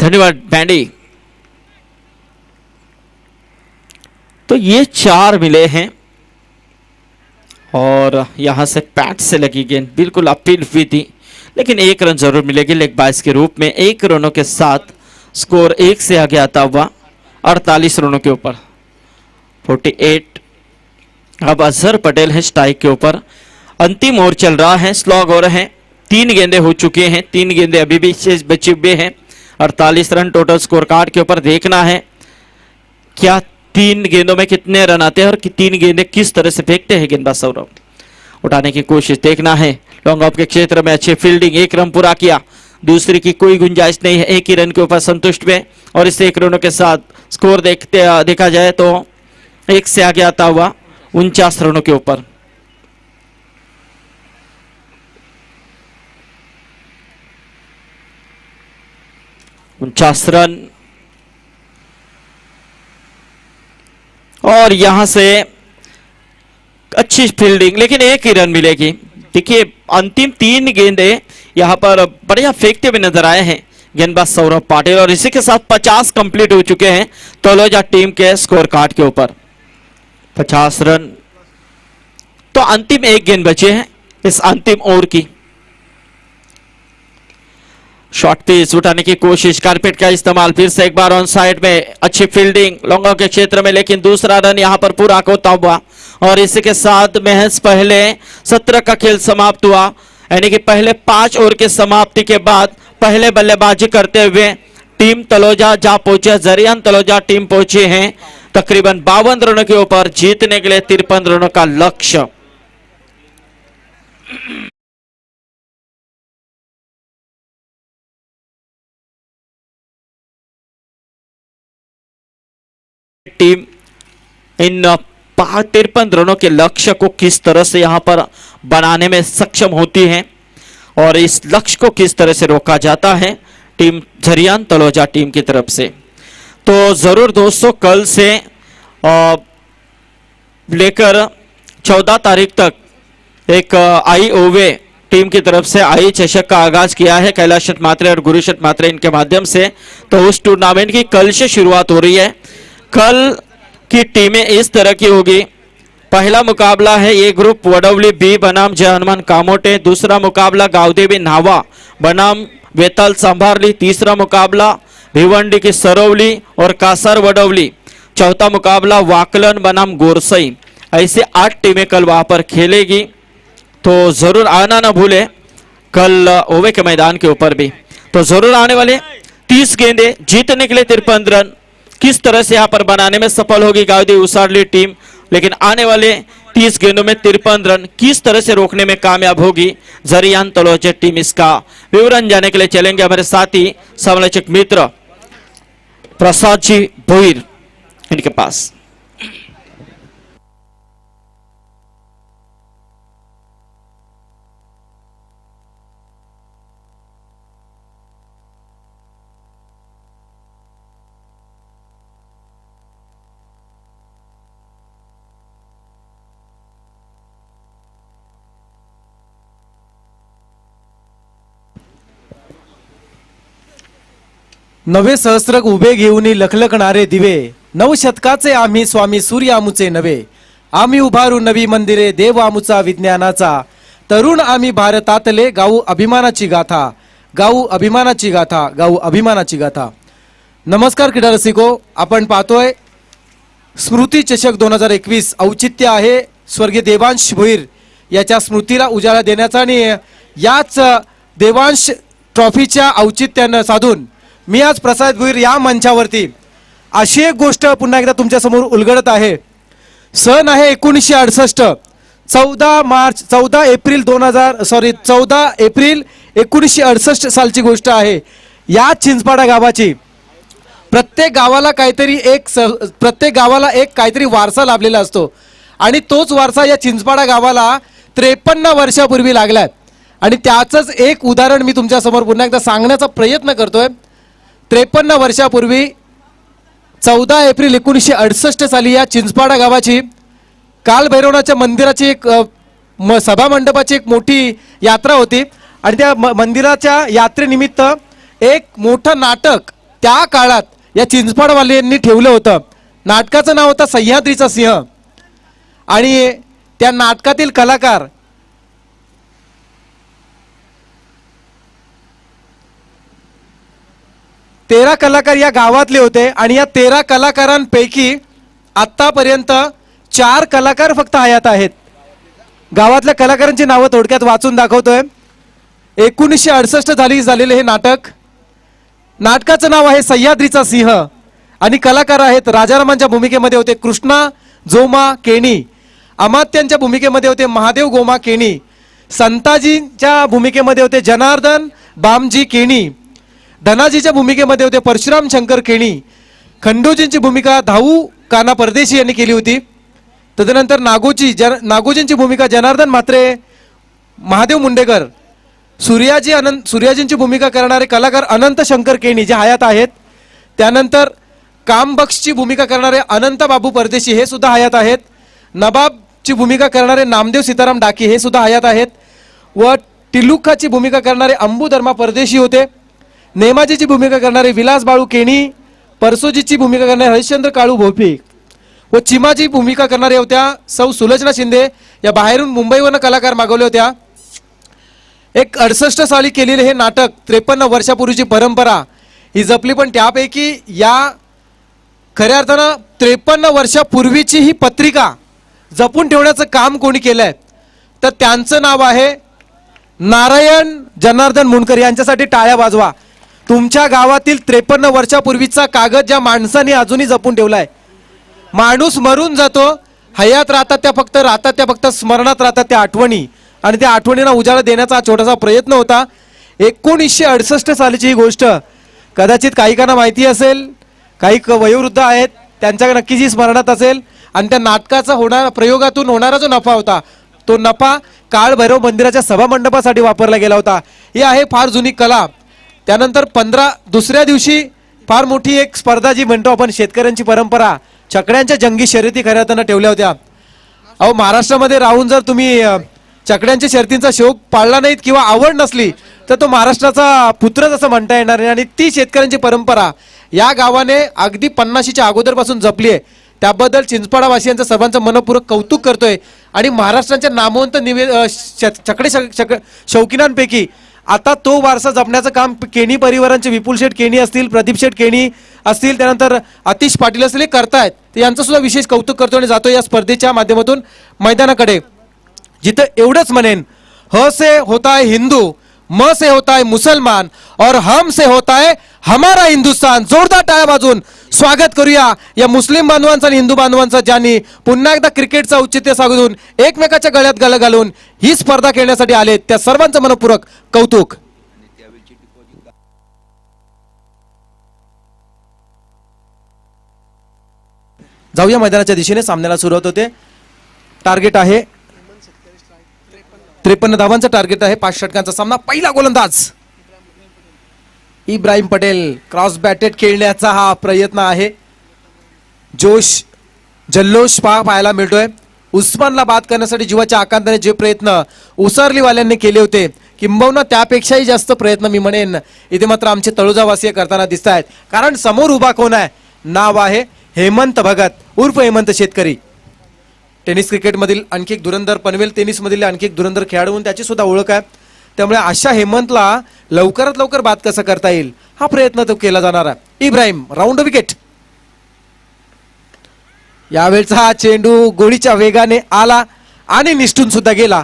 धन्यवाद बैंडी। तो ये 4 मिले हैं और यहां से पैट से लगी गेंद बिल्कुल अपील हुई थी, लेकिन 1 रन जरूर मिलेगी लेग बाइस के रूप में। 1 रनों के साथ स्कोर 1 से आगे आता हुआ 48 रनों के ऊपर 48। अब अजहर पटेल है स्ट्राइक के ऊपर। अंतिम ओवर चल रहा है, स्लॉग ओवर है। 3 गेंदें हो चुके हैं, 3 गेंदें अभी भी शेष बचे हुए हैं। 48 रन टोटल स्कोर कार्ड के ऊपर। देखना है क्या 3 गेंदों में कितने रन आते हैं और 3 गेंदें किस तरह से फेंकते हैं गेंदबाज सौरभ। उठाने की कोशिश देखना है, लॉन्ग ऑफ के क्षेत्र में अच्छी फील्डिंग, 1 रन पूरा किया, दूसरी की कोई गुंजाइश नहीं है। 1 ही रन के ऊपर संतुष्ट हुए और इस 1 रनों के साथ स्कोर देखा जाए तो 1 से आगे आता हुआ 49 रनों के ऊपर। रन और यहां से अच्छी फील्डिंग, लेकिन 1 ही रन मिलेगी। देखिए अंतिम 3 गेंदें यहां पर बढ़िया फेंकते हुए नजर आए हैं गेंदबाज सौरभ पाटिल और इसी के साथ 50 कंप्लीट हो चुके हैं तलोजा टीम के स्कोर कार्ड के ऊपर। 50 रन। तो अंतिम 1 गेंद बचे हैं इस अंतिम ओवर की। शॉर्ट पिच उठाने की कोशिश, कारपेट का इस्तेमाल, फिर से एक बार ऑन साइड में अच्छी फील्डिंग लॉन्ग के क्षेत्र में, लेकिन दूसरा रन यहां पर पूरा होता हुआ और इसी के साथ महज पहले 17 का खेल समाप्त हुआ। यानी कि पहले 5 ओवर के समाप्ति के बाद पहले बल्लेबाजी करते हुए टीम तलोजा जा पहुंचे, जरियान तलोजा टीम पहुंचे हैं तकरीबन 52 रनों के ऊपर जीतने के लिए 53 रनों का लक्ष्य। टीम इन 53 रनों के लक्ष्य को किस तरह से यहां पर बनाने में सक्षम होती है और इस लक्ष्य को किस तरह से रोका जाता है टीम झरियान तलोजा टीम की तरफ से। तो ज़रूर दोस्तों कल से लेकर 14 तारीख तक एक IOV टीम की तरफ से आई चषक का आगाज किया है कैलाश मात्रे और गुरुशत मात्रे इनके माध्यम से। तो उस टूर्नामेंट की कल से शुरुआत हो रही है। कल की टीमें इस तरह की होगी। पहला मुकाबला है ए ग्रुप वडवली बी बनाम जय हनुमान कामोटे। दूसरा मुकाबला गावदेवी नावा बनाम वेताल सांभारली। तीसरा मुकाबला भिवंडी की सरवली और कासर वडवली। चौथा मुकाबला वाकलन बनाम गोरसई। ऐसे 8 टीमें कल वहां पर खेलेगी। तो जरूर आना ना भूले कल ओवे के मैदान के ऊपर भी। तो जरूर आने वाले 30 गेंदे जीतने के लिए 53 रन किस तरह से यहां पर बनाने में सफल होगी गावदेवी उसारली टीम, लेकिन आने वाले 30 गेंदों में 53 रन किस तरह से रोकने में कामयाब होगी झरियान तलोजा टीम, इसका विवरण जानने के लिए चलेंगे हमारे साथी समालोचक मित्र प्रसाद जी भोईर इनके पास। नवे सहस्त्रक उभे घेऊन लखलखणारे दिवे, नवशतकाचे आम्ही स्वामी सूर्य आमुचे नवे. आम्ही उभारू नवी मंदिरे देव आमुचा विज्ञानाचा, तरुण आम्ही भारतातले गाऊ अभिमानाची गाथा, गाऊ अभिमानाची गाथा, गाऊ अभिमानाची गाथा. नमस्कार क्रीडा रसिको, आपण पाहतोय स्मृती चषक 2021 औचित्य आहे स्वर्गीय देवांश भोईर याच्या स्मृतीला उजाळा देण्याचा आणि याच देवांश ट्रॉफीच्या औचित्यानं साधून मी आज प्रसाद भोईर या मंचावरती अशी एक गोष्ट पुन्हा एकदा तुमच्या समोर उलगडत आहे. सन आहे 1968, 14 एप्रिल 1968 सालची गोष्ट आहे. या चिंचपाडा गावाची प्रत्येक गावाला एक काहीतरी वारसा लाभलेला असतो आणि तोच वारसा या चिंचपाडा गावाला 53 वर्षापूर्वी लागलाय. आणि त्याचंच एक उदाहरण मी तुमच्या समोर पुन्हा एकदा सांगण्याचा प्रयत्न करतोय. 53 वर्षापूर्वी 14 एप्रिल 1968 साली या चिंचपाडा गावाची कालभैरवनाच्या मंदिराची एक सभा मंडपाची एक मोठी यात्रा होती आणि त्या मंदिराच्या यात्रेनिमित्त एक मोठं नाटक त्या काळात या चिंचपाडवाल्यांनी ठेवलं होतं. नाटकाचं नाव होतं सह्याद्रीचा सिंह आणि त्या नाटकातील कलाकार तेरा कलाकार या गावातले होते आणि या 13 कलाकारांपैकी आतापर्यंत 4 कलाकार फक्त हयात आहेत. गावातल्या कलाकारांची नावं थोडक्यात वाचून दाखवतोय. 1968 झालेले हे नाटक, नाटकाचं नाव आहे सह्याद्रीचा सिंह आणि कलाकार आहेत राजारामांच्या भूमिकेमध्ये होते कृष्णा जोमा केणी, अमात्यांच्या भूमिकेमध्ये होते महादेव गोमा केणी, संताजींच्या भूमिकेमध्ये होते जनार्दन बामजी केणी, धनाजीच्या भूमिकेमध्ये होते परशुराम शंकर केणी, खंडोजींची भूमिका धाऊ काना परदेशी यांनी केली होती. तदनंतर नागोजींची भूमिका जनार्दन म्हात्रे महादेव मुंडेकर, सूर्याजींची भूमिका करणारे कलाकार अनंत शंकर केणी जे हयात आहेत. त्यानंतर कामबख्शची भूमिका करणारे अनंत बाबू परदेशी हे सुद्धा हयात आहेत. नबाबची भूमिका करणारे नामदेव सीताराम डाकी हे सुद्धा हयात आहेत व टिलुखाची भूमिका करणारे अंबू धर्मा परदेशी होते. नेमाजीची भूमिका करणारे विलास बाळू केणी, परसोजीची भूमिका करणारे हरिश्चंद्र काळू भोपी व चिमाची भूमिका करणारे होत्या सौ सुलोचना शिंदे. या बाहेरून मुंबईवरून कलाकार मागवले होत्या. एक 68 साली केलेले हे नाटक 53 वर्षापूर्वीची परंपरा ही जपली. पण त्यापैकी या खऱ्या अर्थानं 53 वर्षापूर्वीची ही पत्रिका जपून ठेवण्याचं काम कोणी केलंय तर त्यांचं नाव आहे नारायण जनार्दन मुंडकर. यांच्यासाठी टाळ्या वाजवा. तुमच्या गावातील 53 वर्षापूर्वीचा कागद ज्या माणसाने अजूनही जपून ठेवलाय. माणूस मरून जातो, हयात राहतात त्या फक्त स्मरणात राहतात त्या आठवणी आणि त्या आठवणींना उजाळा देण्याचा हा छोटासा प्रयत्न होता. 1968 सालीची ही गोष्ट कदाचित काहीकांना माहिती असेल, काही वयोवृद्ध आहेत त्यांच्याकडे नक्कीच ही स्मरणात असेल आणि त्या नाटकाचा प्रयोगातून होणारा जो नफा होता तो नफा काळभैरव मंदिराच्या सभामंडपासाठी वापरला गेला होता. ही आहे फार जुनी कला. त्यानंतर दुसऱ्या दिवशी फार मोठी एक स्पर्धा जी म्हणतो आपण शेतकऱ्यांची परंपरा, चकड्यांच्या जंगी शर्यती खऱ्या अर्थानं ठेवल्या होत्या. अहो महाराष्ट्रामध्ये राहून जर तुम्ही चकड्यांच्या शर्यतींचा शौक पाळला नाहीत किंवा आवड नसली तर तो महाराष्ट्राचा पुत्रच असं म्हणता येणार नाही. आणि ती शेतकऱ्यांची परंपरा या गावाने अगदी 50च्या अगोदरपासून जपली आहे. त्याबद्दल चिंचपाडावासियांचं सर्वांचं मनपूर्वक कौतुक करतोय. आणि महाराष्ट्राच्या नामवंत चकडे शौकीनांपैकी आता तो वारसा जपण्याचं काम केणी परिवारांचे विपुल शेठ केणी असतील, प्रदीप शेठ केणी असतील, त्यानंतर आतिश पाटील असतील, हे करतायत. तर यांचं सुद्धा विशेष कौतुक करतो आणि जातो या स्पर्धेच्या माध्यमातून मैदानाकडे, जिथं एवढंच म्हणेन, ह से होता है हिंदू, म से होता है मुसलमान और हम से होता है हमारा हिंदुस्तान. जोरदार टाळ्या वाजवून स्वागत करूया या मुस्लिम बांधवांचं आणि हिंदू बांधवांचं, ज्यांनी पुन्हा एकदा क्रिकेटचं औचित्य साधून एकमेकाच्या गळ्यात गळ घालून ही स्पर्धा खेळण्यासाठी आले. त्या सर्वांचं मनपूर्वक कौतुक. जाऊया मैदानाच्या दिशेने. सामन्याला सुरुवात होते. टार्गेट आहे 53 धावांचं टार्गेट आहे. 5 षटकांचा सामना. पहिला गोलंदाज इब्राहिम पटेल. क्रॉस बॅटेड खेळण्याचा हा प्रयत्न आहे. जोश जल्लोष पाहायला मिळतोय. उस्मानला बाद करण्यासाठी जीवाच्या आकांताने जे प्रयत्न उसरलीवाल्यांनी केले होते, किंबहुना त्यापेक्षाही जास्त प्रयत्न मी म्हणेन इथे मात्र आमचे तळोजावासीय करताना दिसत आहेत. कारण समोर उभा कोण आहे? नाव आहे हेमंत भगत उर्फ हेमंत शेतकरी. टेनिस क्रिकेटमधील आणखी एक धुरंधर, पनवेल टेनिसमधील आणखी एक धुरंधर खेळाडू म्हणून त्याची सुद्धा ओळख आहे. त्यामुळे अशा हेमंतला लवकरात लवकर बाद कसं करता येईल हा प्रयत्न तो केला जाणार आहे. Ibrahim round wicket. यावेळचा हा चेंडू गोळीच्या वेगाने आला आणि निष्ठून सुद्धा गेला.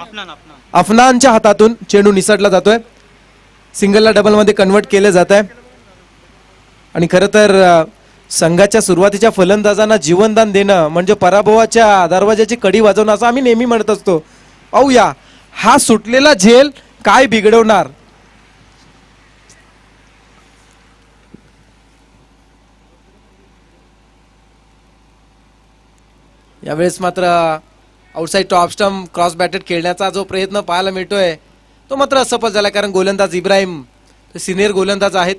अफनानच्या हातातून चेंडू निसटला जातोय. सिंगलला डबल मध्ये कन्वर्ट केलं जात आहे. आणि खरं तर संघाच्या सुरुवातीच्या फलंदाजांना जीवनदान देणं म्हणजे पराभवाच्या दरवाजाची कडी वाजवणं असं आम्ही नेहमी म्हणत असतो. पाहूया हा सुटलेला झेल काय बिघडवणार. यावेळेस मात्र outside top stump cross batted खेळण्याचा जो प्रयत्न पाहायला मिळतोय तो मात्र असफल झाला. कारण गोलंदाज इब्राहिम सिनियर गोलंदाज आहेत.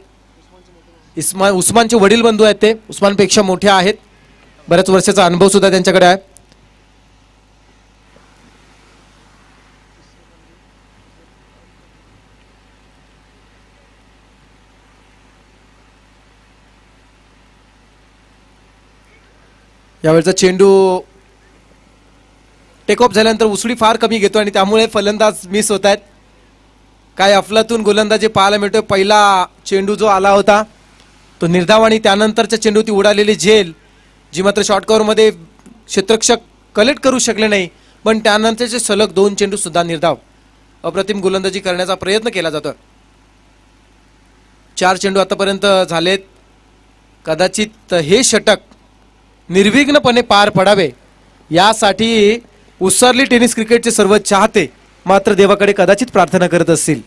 उस्मानचे वडील बंधू आहेत. ते उस्मानपेक्षा मोठे आहेत. बऱ्याच वर्षाचा अनुभव सुद्धा त्यांच्याकडे आहे. यावेळचा चेंडू टेक ऑफ झाल्यानंतर उसळी फार कमी घेतो आणि त्यामुळे फलंदाज मिस होत आहेत. काय अफलातून गोलंदाजी पाहायला मिळतोय. पहिला चेंडू जो आला होता तो निर्धाव आणि त्यानंतरच्या चेंडू ती उडालेली झेल जी मात्र शॉर्ट कव्हरमध्ये क्षेत्ररक्षक कलेक्ट करू शकले नाही, पण त्यानंतरचे सलग 2 चेंडू सुद्धा निर्धाव. अप्रतिम गोलंदाजी करण्याचा प्रयत्न केला जातो. 4 चेंडू आतापर्यंत झालेत. कदाचित हे षटक निर्विघ्नपणे पार पडावे यासाठी उसरली टेनिस क्रिकेटचे सर्व चाहते मात्र देवाकडे कदाचित प्रार्थना करत असतील.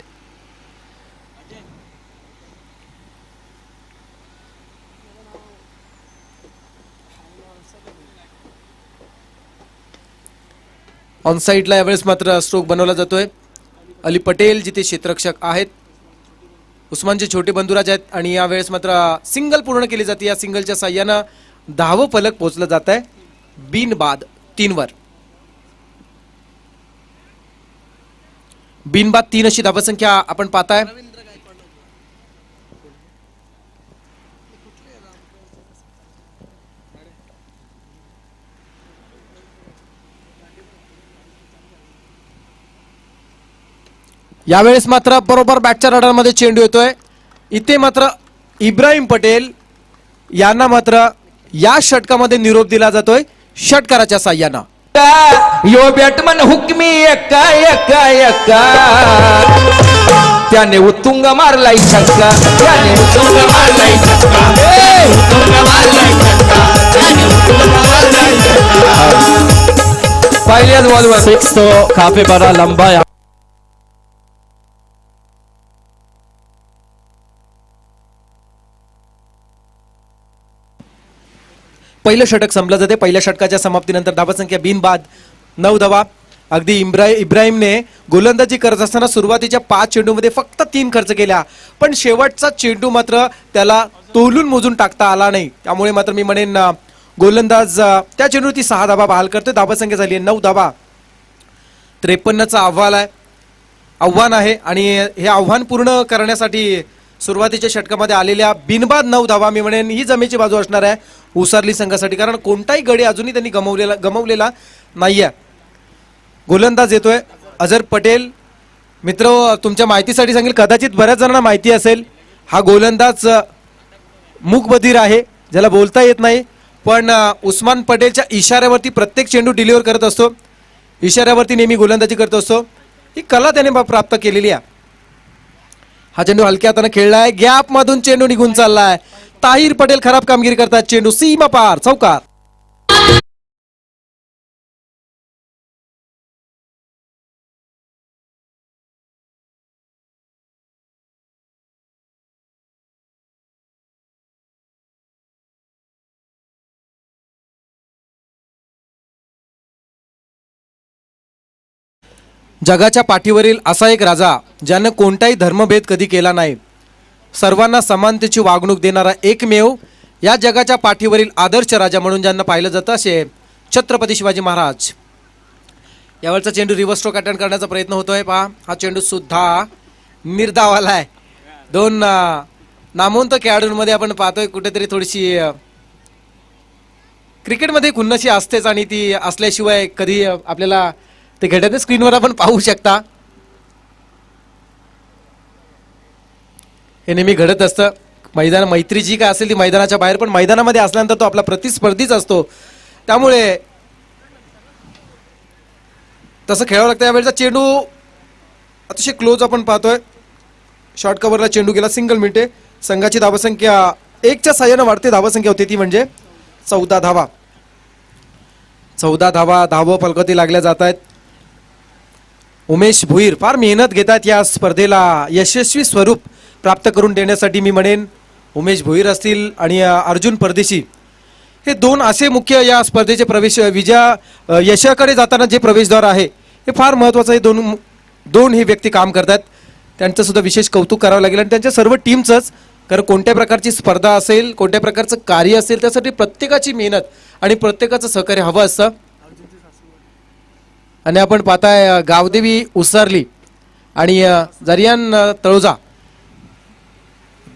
ऑन साइडला यावेळेस मात्र स्ट्रोक बनवला जातोय. अली पटेल जिथे क्षेत्ररक्षक आहेत, उस्मानचे छोटे बंधुराज आहेत आणि यावेळेस मात्र सिंगल पूर्ण केली जाते. या सिंगलच्या साह्यानं 10वं फलक पोहोचलं जात आहे बिनबाद 3 वर. बिनबाद 3 अशी धावसंख्या आपण पाहताय. यावेळेस मात्र बरोबर बॅटच्या रडारमध्ये चेंडू येतोय. इथे मात्र इब्राहिम पटेल यांना मात्र या षटकामध्ये निरोप दिला जातोय षटकाराच्या साह्यानं. यो बॅटमन हुकमी एक्का एक्का एक्का, त्याने उत्तुंग मारलाय छक्का, त्याने उत्तुंग मारलाय छक्का, उत्तुंग मारलाय छक्का, त्याने उत्तुंग मारलाय छक्का. पहिल्याच बॉलवर 6 तो काफी बड़ा लंबा. पहिलं षटक संपलं जाते. पहिल्या षटकाच्या समाप्तीनंतर धावसंख्या बिनबाद 9 धावा. अगदी इब्राहिमने गोलंदाजी करत असताना सुरुवातीच्या 5 चेंडूमध्ये फक्त 3 खर्च केल्या, पण शेवटचा चेंडू मात्र त्याला तोलून मोजून टाकता आला नाही. त्यामुळे मात्र मी म्हणेन गोलंदाज त्या चेंडूवरती 6 धाबा बहाल करतोय. धाबासंख्या झाली आहे 9 धाबा. 53चा आव्हान आहे आणि हे आव्हान पूर्ण करण्यासाठी सुरुवातीच्या षटकामध्ये आलेल्या बिनबाद 9 धावा मी म्हणेन ही जमेची बाजू असणार आहे उसारली संघासाठी, कारण कोणताही गडी अजूनही त्यांनी गमावलेला नाहीये. गोलंदाज येतोय अझर पटेल. मित्र, तुमच्या माहितीसाठी सांगेल, कदाचित बऱ्याच जणांना माहिती असेल, हा गोलंदाज मूकबधीर आहे, ज्याला बोलता येत नाही, पण उस्मान पटेलच्या इशाऱ्यावरती प्रत्येक चेंडू डिलिव्हर करत असतो. इशाऱ्यावरती नेहमी गोलंदाजी करत असतो. ही कला त्याने प्राप्त केलेली आहे. हा चेंडू हलक्या हाताने खेळलाय, गॅप मधून चेंडू निघून चाललाय. ताहिर पटेल खराब कामगिरी करतात. चेंडू सीमा पार, चौकार. जगाच्या पाठीवरील असा एक राजा ज्यानं कोणताही धर्मभेद कधी केला नाही, सर्वांना समानतेची वागणूक देणारा एकमेव या जगाच्या पाठीवरील आदर्श राजा म्हणून ज्यांना पाहिलं जातं असे छत्रपती शिवाजी महाराज. यावरचा चेंडू रिव्हर्स स्ट्रोक अटेंड करण्याचा प्रयत्न होतोय. पहा, हा चेंडू सुद्धा निर्धावाला आहे. 2 नामवंत खेळाडूंमध्ये आपण पाहतोय कुठेतरी थोडीशी क्रिकेटमध्ये खुन्नशी असतेच, आणि ती असल्याशिवाय कधी आपल्याला ते घडत स्क्रीनवर आपण पाहू शकता. हे नेहमी घडत असतं. मैत्री जी काय असेल ती मैदानाच्या बाहेर, पण मैदानामध्ये असल्यानंतर तो आपला प्रतिस्पर्धीच असतो, त्यामुळे तसं खेळावं लागतं. यावेळेचा चेंडू अतिशय क्लोज आपण पाहतोय. शॉर्ट कव्हरला चेंडू गेला. सिंगल मिनिटे. संघाची धावसंख्या 1च्या साह्यानं वाढते. धावसंख्या होती ती म्हणजे 14 धावा. 14 धावा धाव फलकावरती लागल्या जात आहेत. उमेश भुईर फार मेहनत घेतात या स्पर्धेला यशस्वी स्वरूप प्राप्त करून देण्यासाठी. मी म्हणेन उमेश भुईर असतील आणि अर्जुन परदेशी, हे 2 असे मुख्य या स्पर्धेचे यशाकडे जाताना जे प्रवेशद्वार आहे हे फार महत्त्वाचं आहे. दोन हे व्यक्ती काम करतात, त्यांचं सुद्धा विशेष कौतुक करावं लागेल, आणि त्यांच्या सर्व टीमचंच. कारण कोणत्या प्रकारची स्पर्धा असेल, कोणत्या प्रकारचं कार्य असेल, त्यासाठी प्रत्येकाची मेहनत आणि प्रत्येकाचं सहकार्य हवं असतं. आणि आपण पाहताय गावदेवी उसारली आणि जरियान तळोजा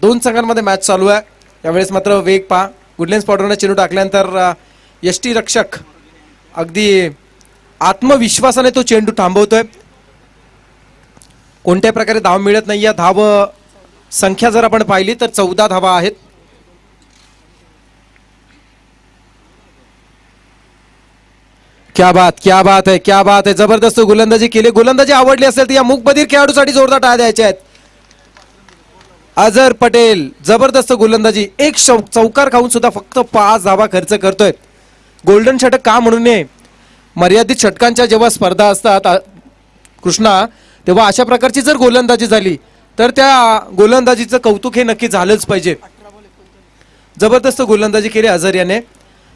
2 संघांमध्ये मॅच चालू आहे. यावेळेस मात्र वेग पहा. गुडलेन स्पॉटरने चेंडू टाकल्यानंतर यष्टी रक्षक अगदी आत्मविश्वासाने तो चेंडू थांबवतोय. कोणत्या प्रकारे धाव मिळत नाही. या धाव संख्या जर आपण पाहिली तर 14 धावा आहेत. क्या बात है. जबरदस्त गोलंदाजी केली. गोलंदाजी आवडली असेल तर या मूकबधीर खेळाडूसाठी जोरदार टाळ्या द्यायच्या आहेत. अझर पटेल जबरदस्त गोलंदाजी. एक चौकार खाऊन सुद्धा फक्त 5 धावा खर्च करतोय. गोल्डन षटक का म्हणून नये, मर्यादित षटकांच्या जेव्हा स्पर्धा असतात कृष्णा, तेव्हा अशा प्रकारची जर गोलंदाजी झाली तर त्या गोलंदाजीचं कौतुक हे नक्की झालंच पाहिजे. जबरदस्त गोलंदाजी केली अझर याने.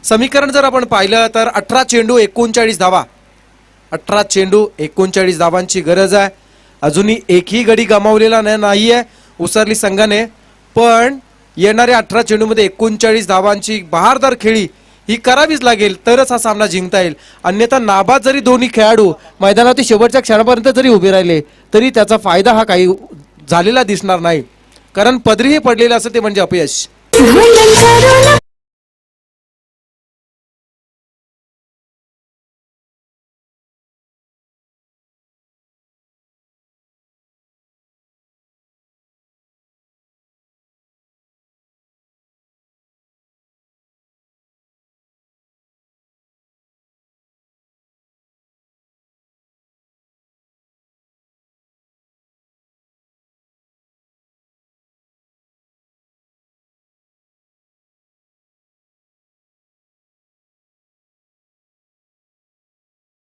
समीकरण जर आपण पाहिलं तर 18 चेंडू 39 धावा. 18 चेंडू 39 धावांची गरज आहे. अजूनही एकही गडी गमावलेला नाहीये उसरली संघाने, पण येणाऱ्या 18 चेंडूमध्ये 39 धावांची बहारदार खेळी ही करावीच लागेल, तरच हा सामना जिंकता येईल. अन्यथा नाबाद जरी दोन्ही खेळाडू मैदानातील शेवटच्या क्षणापर्यंत जरी उभे राहिले तरी त्याचा फायदा हा काही झालेला दिसणार नाही, कारण पदरीही पडलेलं असं ते म्हणजे अपयश.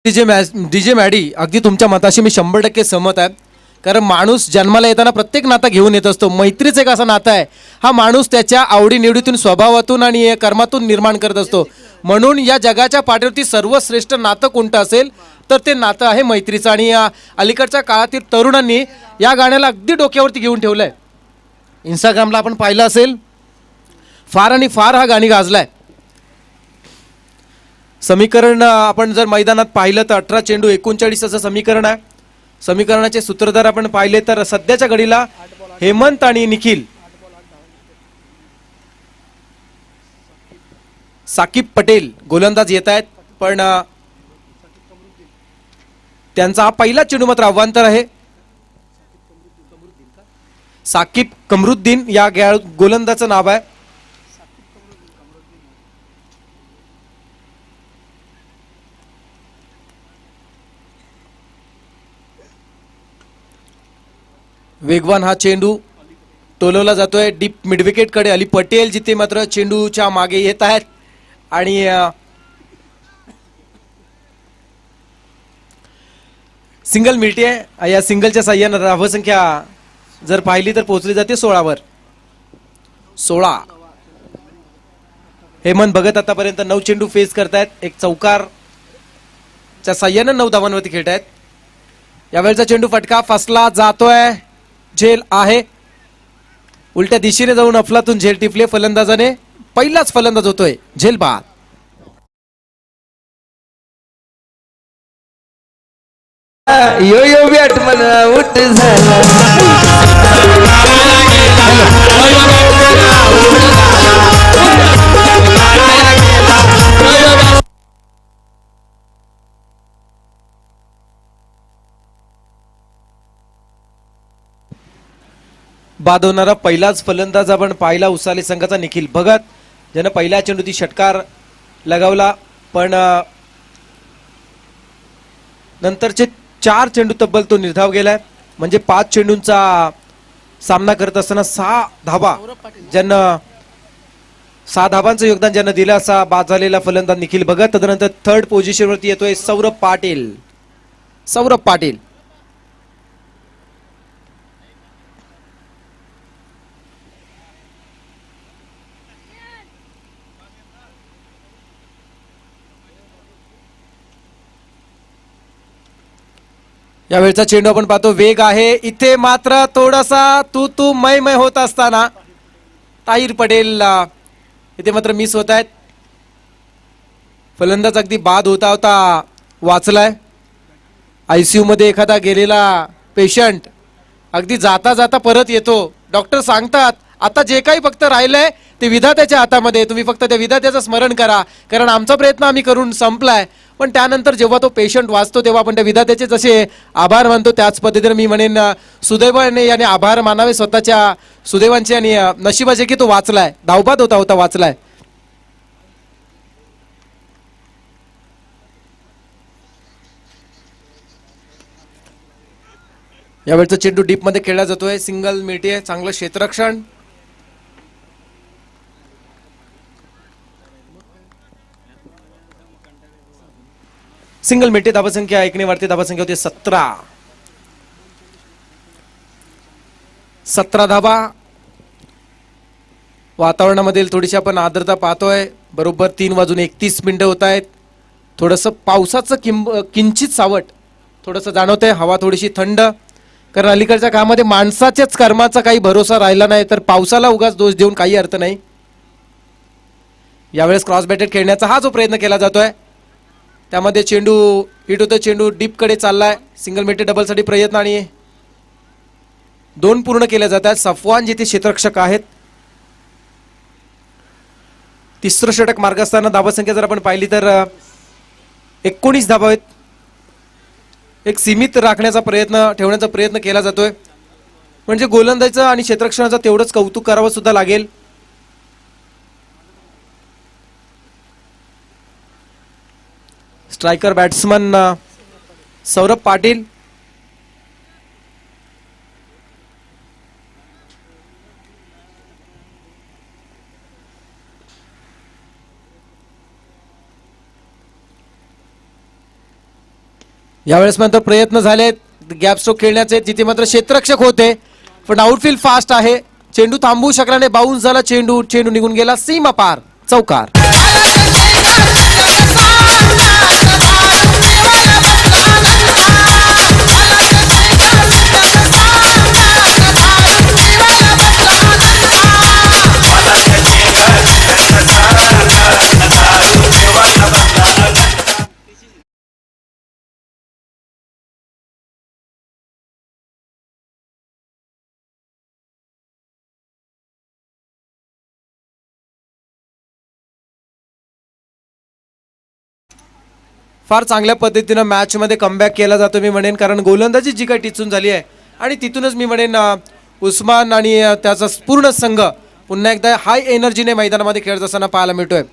डीजे मॅडी, अगदी तुमच्या मताशी मी 100% सहमत आहे. कारण माणूस जन्माला येताना प्रत्येक नातं घेऊन येत असतो. मैत्रीचं एक असं नातं आहे, हा माणूस त्याच्या आवडीनिवडीतून, स्वभावातून आणि कर्मातून निर्माण करत असतो. म्हणून या जगाच्या पाठीवरती सर्वश्रेष्ठ नातं कोणतं असेल तर ते नातं आहे मैत्रीचं. आणि अलीकडच्या काळातील तरुणांनी या गाण्याला अगदी डोक्यावरती घेऊन ठेवलं आहे. इंस्टाग्रामला आपण पाहिलं असेल, फार आणि फार हा गाणी गाजलाय. समीकरण आपण जर मैदानात पाहिलं तर 18 चेंडू 39 असं समीकरण आहे. समीकरणाचे सूत्रधार आपण पाहिले तर सध्याच्या घडीला हेमंत आणि निखिल, साकिब पटेल गोलंदाज येत आहेत. पण त्यांचा हा पहिला चेंडू मात्र अवांतर आहे. साकिब कमरुद्दीन या गोलंदाजाचं नाव आहे. वेगवान हा चेंडू टोलवला जातोय डीप मिडविकेट कडे. अली पटेल जिथे मात्र चेंडूच्या मागे येत आहेत आणि सिंगल मिळते. या सिंगलच्या साह्यानं धावसंख्या जर पाहिली तर पोहोचली जाते 16 वर. 16. हेमंत भगत आतापर्यंत 9 चेंडू फेस करतायत. एक चौकारच्या साह्यानं 9 धावांवरती खेळतायत. यावेळचा चेंडू फटका फसला जातोय. झेल आहे. उलट्या दिशेने जाऊन अफलातून झेल टिपले फलंदाजाने. पहिलाच फलंदाज होतोय. झेल बाद. यो यो बॅटमन उठ झाला. बाद होणारा पहिलाच फलंदाज आपण पाहिला उसाली संघाचा निखिल भगत, ज्यानं पहिल्या चेंडूती षटकार लगावला. पण नंतरचे 4 चेंडू तब्बल तो निर्धाव गेलाय. म्हणजे 5 चेंडूंचा सामना करत असताना 6 धावा ज्यानं 6 धावांचं योगदान ज्यानं दिलं असा बाद झालेला फलंदाज निखिल भगत. तदनंतर 3rd पोझिशनवरती येतोय सौरभ पाटील. सौरभ पाटील यावेळचा चेंडू आपण पाहतो. वेग आहे इथे मात्र थोडासा तू मै होत असताना ताहिर पटेल इथे मात्र मिस होत आहेत. फलंदाज अगदी बाद होता वाचलाय. ICU मध्ये एखादा गेलेला पेशंट अगदी जाता जाता परत येतो. डॉक्टर सांगतात आता जे काही फक्त राहिलंय ते विधात्याच्या हातामध्ये, तुम्ही फक्त त्या विधात्याचं स्मरण करा, कारण आमचा प्रयत्न आम्ही करून संपलाय. पण त्यानंतर जेव्हा तो पेशंट वाचतो तेव्हा आपण त्या विधात्याचे जसे आभार मानतो त्याच पद्धतीने मी म्हणेन सुदैवाने याने आभार मानावे स्वतःच्या सुदैवांचे आणि नशिबाचे की तो वाचलाय. धावबाद होता वाचलाय. यावेळचा चेंडू डीप मध्ये खेळला जातोय. सिंगल मिळते. चांगलं क्षेत्ररक्षण. सिंगल मिळते. धावसंख्या 1ने वाढते. धावसंख्या होते 17 धावा. वातावरणामध्ये थोडीशी आपण आर्द्रता पाहतोय. बरोबर 3:31 होत आहेत. थोडंसं पावसाचं किंचित सावट थोडंसं जाणवतंय. हवा थोडीशी थंड, कारण अलीकडच्या काळामध्ये माणसाच्याच कर्माचा काही भरोसा राहिला नाही, तर पावसाला उगाच दोष देऊन काही अर्थ नाही. यावेळेस क्रॉस बॅटेड खेळण्याचा हा जो प्रयत्न केला जातोय त्यामध्ये चेंडू हिट होतो. चेंडू डीप कडे चाललाय. सिंगल मिटे डबल साठी प्रयत्न आणि 2 पूर्ण केले जात आहेत. सफवान जिथे क्षेत्ररक्षक आहेत. 3रं षटक मार्ग असताना धावसंख्या जर आपण पाहिली तर 19 धावा आहेत. एक सीमित राखण्याचा प्रयत्न ठेवण्याचा प्रयत्न केला जातोय. म्हणजे गोलंदाजीचं आणि क्षेत्ररक्षणाचं तेवढंच कौतुक करावं सुद्धा लागेल. Striker batsman Saurabh Patil. यावेळेस मात्र प्रयत्न झालेत. गॅप स्ट्रोक खेळण्याचे, जिथे मात्र क्षेत्ररक्षक होते पण आउटफील्ड फास्ट आहे. चेंडू थांबवू शकला नाही, बाउन्स झाला चेंडू, चेंडू निघून गेला सीमा पार, चौकार. फार चांगल्या पद्धतीनं मॅच मध्ये कमबॅक केला जातो मी म्हणेन, कारण गोलंदाजी जी काही टिचून झाली आहे आणि तिथूनच मी म्हणेन उस्मान आणि त्याचा पूर्ण संघ पुन्हा एकदा हाय एनर्जीने मैदानामध्ये खेळत असताना पाहायला मिळतोय.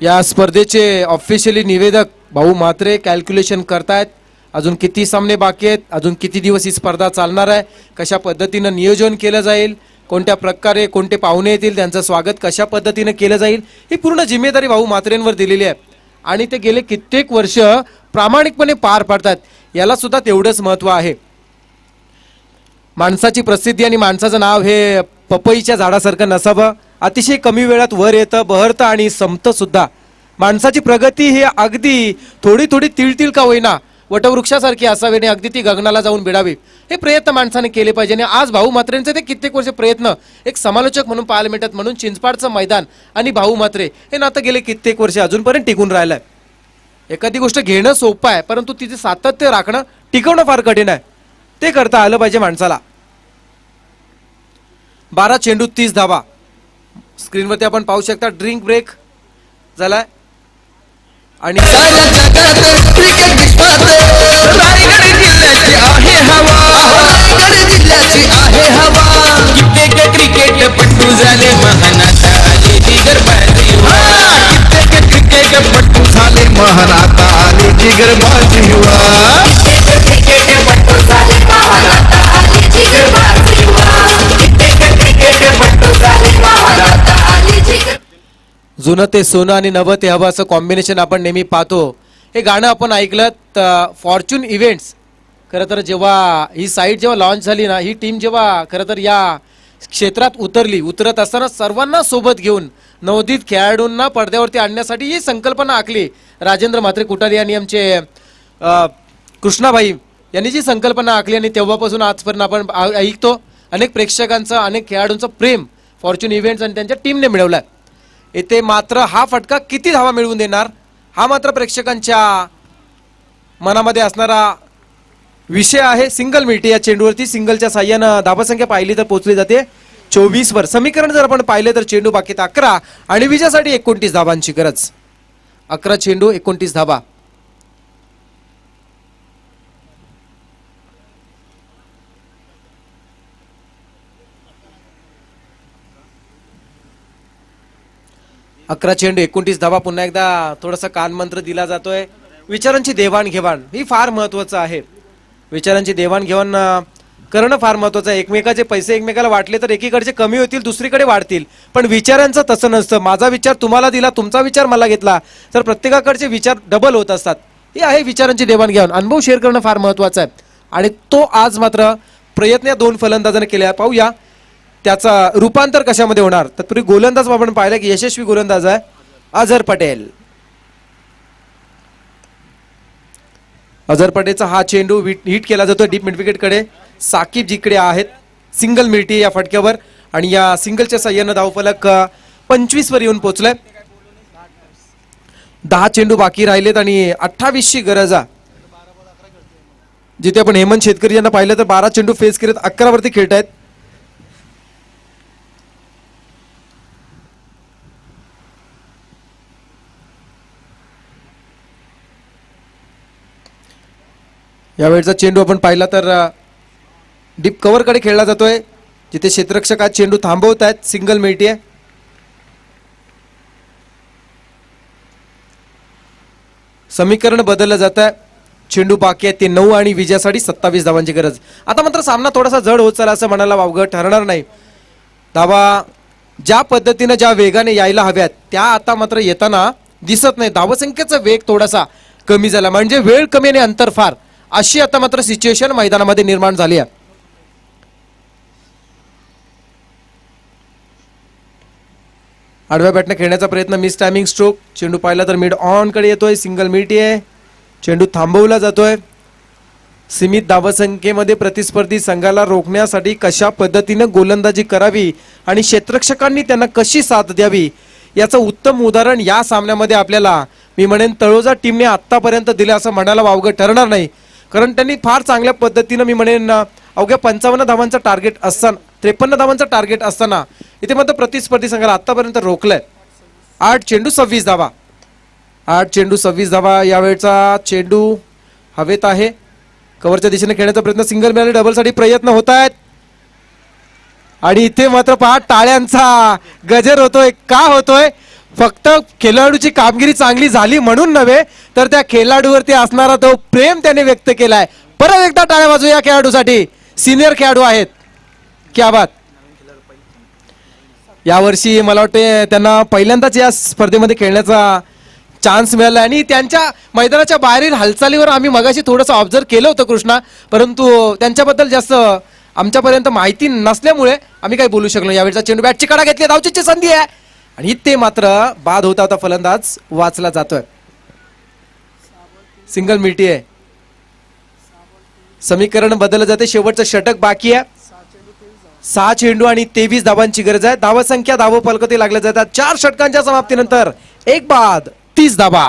या स्पर्धेचे ऑफिशियली निवेदक भाऊ म्हात्रे कॅल्क्युलेशन करतायत. अजून किती सामने बाकी आहेत, अजून किती दिवस ही स्पर्धा चालणार आहे, कशा पद्धतीनं नियोजन केलं जाईल, कोणत्या प्रकारे कोणते पाहुणे येतील, त्यांचं स्वागत कशा पद्धतीने केलं जाईल, ही पूर्ण जिम्मेदारी भाऊ म्हात्रेंवर दिलेली आहे आणि ते गेले कित्येक वर्ष प्रामाणिकपणे पार पाडतात. याला सुद्धा तेवढंच महत्त्व आहे. माणसाची प्रसिद्धी आणि माणसाचं नाव हे पपईच्या झाडासारखं नसावं, अतिशय कमी वेळात वर येतं, बहरतं आणि संपतं सुद्धा. माणसाची प्रगती ही अगदी थोडी थोडी तिळतिळ का होईना वटवृक्षासारखी असावी आणि अगदी ती गगनाला जाऊन भिडावी, हे प्रयत्न माणसाने केले पाहिजे. आणि आज भाऊ म्हात्रेंचे ते कित्येक वर्ष प्रयत्न एक समालोचक म्हणून पाहायला मिळतात. म्हणून चिंचपाडचं मैदान आणि भाऊ म्हात्रे हे नातं गेले कित्येक वर्ष अजूनपर्यंत टिकून राहिलंय. एखादी गोष्ट घेणं सोपं आहे, परंतु तिचे सातत्य राखणं टिकवणं फार कठीण आहे. ते करता आलं पाहिजे माणसाला. 12 चेंडू 30 धावा स्क्रीनवरती आपण पाहू शकता. ड्रिंक ब्रेक झालाय आणि क्रिकेट विश्वात रायगड जिल्ह्याची आहे हवा, रायगड जिल्ह्याची आहे हवा. कित्येक क्रिकेटपटू झाले महान आता आले जिगरबाज युवा, कित्येक क्रिकेटपटू झाले महान आता आले जिगरबाज युवा, कित्येक क्रिकेटपटू झाले महान आता आले जिगरबाज युवा, कित्येक क्रिकेटपटू झाले महान आता आले जिगर. जुनं ते सोनं आणि नवं ते हवं असं कॉम्बिनेशन आपण नेहमी पाहतो. हे गाणं आपण ऐकलं फॉर्च्यून इव्हेंट्स. खरं तर जेव्हा ही साईट जेव्हा लॉन्च झाली ना, ही टीम जेव्हा खरं तर या क्षेत्रात उतरत असताना सर्वांना सोबत घेऊन नवोदित खेळाडूंना पडद्यावरती आणण्यासाठी ही संकल्पना आखली. राजेंद्र म्हात्रे कुटारी आणि आमचे कृष्णाभाई यांनी जी संकल्पना आखली आणि तेव्हापासून आजपर्यंत आपण ऐकतो अनेक प्रेक्षकांचं अनेक खेळाडूंचं प्रेम फॉर्च्यून इव्हेंट्स आणि त्यांच्या टीमने मिळवलं. येथे मात्र हा फटका किती धावा मिळवून देणार, हा मात्र प्रेक्षकांच्या मनामध्ये असणारा विषय आहे. सिंगल मिळते या चेंडूवरती. सिंगलच्या साह्यानं धावासंख्या पाहिली तर पोहोचली जाते 24 वर. समीकरण जर आपण पाहिले तर चेंडू बाकीत 11 आणि विजयासाठी 29 धावांची गरज. 11 चेंडू 29 धावा. अकरा चेंडू 29 धावा. पुन्हा एकदा थोडासा कानमंत्र दिला जातोय. विचारांची देवाणघेवाण ही फार महत्वाचं आहे. विचारांची देवाणघेवाण करणं फार महत्वाचं आहे. एकमेकाचे पैसे एकमेकाला वाटले तर एकीकडचे कमी होतील, दुसरीकडे वाढतील. पण विचारांचं तसं नसतं. माझा विचार तुम्हाला दिला, तुमचा विचार मला घेतला तर प्रत्येकाकडचे विचार डबल होत असतात. ही आहे विचारांची देवाणघेवाण. अनुभव शेअर करणं फार महत्वाचं आहे आणि तो आज मात्र प्रयत्न या दोन फलंदाजांनी केला. पाहूया त्याचा रूपांतर कशामध्ये होणार. तत्पूर्वी गोलंदाज आपण पाहिलं की यशस्वी गोलंदाज आहे अझर पटेल. अझर पटेलचा हा चेंडू हिट केला जातो डीप मिड विकेट कडे. साकिब जिकडे आहेत. सिंगल मिळते या फटक्यावर आणि या सिंगलच्या साह्यानं धावफलक 25 वर येऊन पोहोचलाय. 10 चेंडू बाकी राहिलेत आणि 28 ची गरज आहे. जिथे आपण हेमंत शेतकरी यांना पाहिलं तर 12 चेंडू फेस करत 11 वरती खेळतायत. यावेळचा चेंडू आपण पाहिला तर डीप कव्हर कडे खेळला जातोय, जिथे क्षेत्ररक्षक आज चेंडू थांबवत आहेत. सिंगल मिळते. समीकरण बदललं जात आहे. चेंडू बाकी आहे ते 9 आणि विजयासाठी 27 धावांची गरज. आता मात्र सामना थोडासा जड होत चालला असं म्हणायला वावगं ठरणार नाही. धावा ज्या पद्धतीने ज्या वेगाने यायला हव्यात त्या आता मात्र येताना दिसत नाही. धावसंख्येचा वेग थोडासा कमी झाला, म्हणजे वेळ कमी आणि अंतर फार, अशी आता मात्र सिच्युएशन मैदानामध्ये निर्माण झाली आहे. आडव्या बॅटने खेळण्याचा प्रयत्न, मिस टायमिंग स्ट्रोक. चेंडू पाहिला तर मिड ऑन कडे येतोय, सिंगल मिळती आहे. चेंडू थांबवला जातोय. सीमित धावसंख्येमध्ये प्रतिस्पर्धी संघाला रोखण्यासाठी कशा पद्धतीने गोलंदाजी करावी आणि क्षेत्ररक्षकांनी त्यांना कशी साथ द्यावी याचं उत्तम उदाहरण या सामन्यामध्ये आपल्याला मी म्हणेन तळोजा टीमने आतापर्यंत दिलं असं म्हणायला वावगं ठरणार नाही. कारण त्यांनी फार चांगल्या पद्धतीनं मी म्हणेन अवघ्या 55 धावांचा टार्गेट असताना, 53 धावांचा टार्गेट असताना इथे मात्र प्रतिस्पर्धी संघाला आतापर्यंत रोखलंय. 8 चेंडू 26 धावा, 8 चेंडू 26 धावा. यावेळचा चेंडू हवेत आहे. कव्हरच्या दिशेने खेळण्याचा प्रयत्न, सिंगल मिळाले, डबलसाठी प्रयत्न होत आहेत. आणि इथे मात्र पहा टाळ्यांचा गजर होतोय. का होतोय? फक्त खेळाडूची कामगिरी चांगली झाली म्हणून नव्हे, तर त्या खेळाडूवरती असणारा तो प्रेम त्याने व्यक्त केलाय. परत एकदा टाळ्या वाजू या खेळाडूसाठी. सिनियर खेळाडू आहेत, क्या बात. यावर्षी मला वाटते त्यांना पहिल्यांदाच या स्पर्धेमध्ये खेळण्याचा चान्स मिळाला आणि त्यांच्या मैदानाच्या बाहेरील हालचालीवर आम्ही मगाशी थोडंसं ऑब्झर्व केलं होतं कृष्णा, परंतु त्यांच्याबद्दल जास्त आमच्यापर्यंत माहिती नसल्यामुळे आम्ही काही बोलू शकलो. यावेळचा चेंडू बॅटची कडा घेतली, धावचीची संधी आहे आणि ते मात्र बाद होता होता फलंदाज वाचला जातोय. सिंगल मिळती आहे. समीकरण बदललं जाते. शेवटचं षटक बाकी आहे. 6 चेंडू आणि 23 धावांची गरज आहे. धावसंख्या धावफलक लागल्या जातात. 4 षटकांच्या समाप्तीनंतर 1 बाद 30 धावा.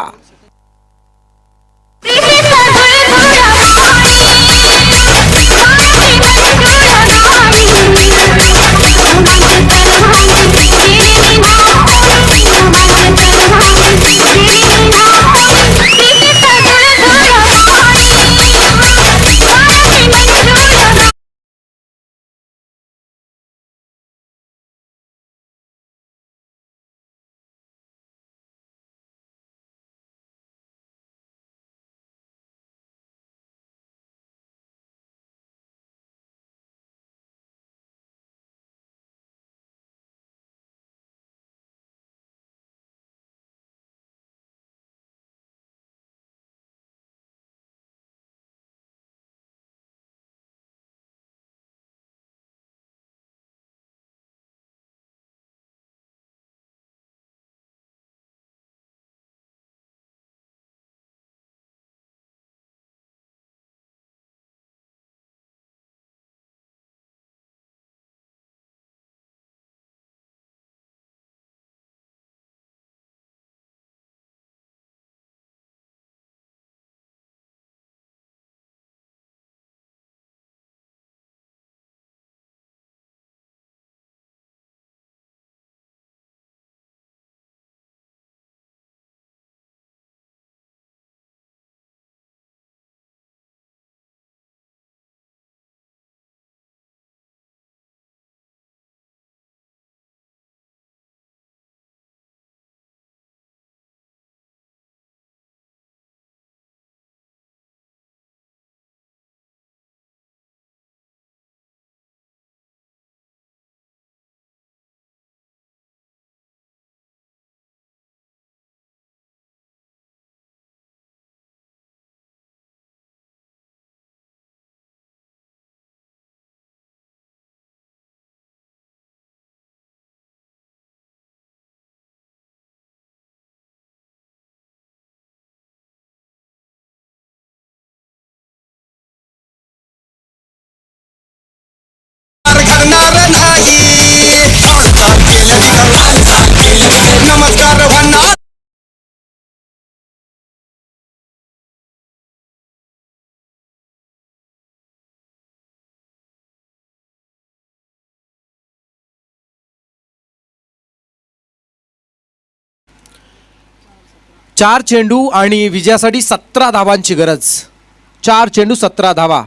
नमस्कार भन्नाट. 4 चेंडू आणि विजयासाठी 17 धावांची गरज. 4 चेंडू 17 धावा.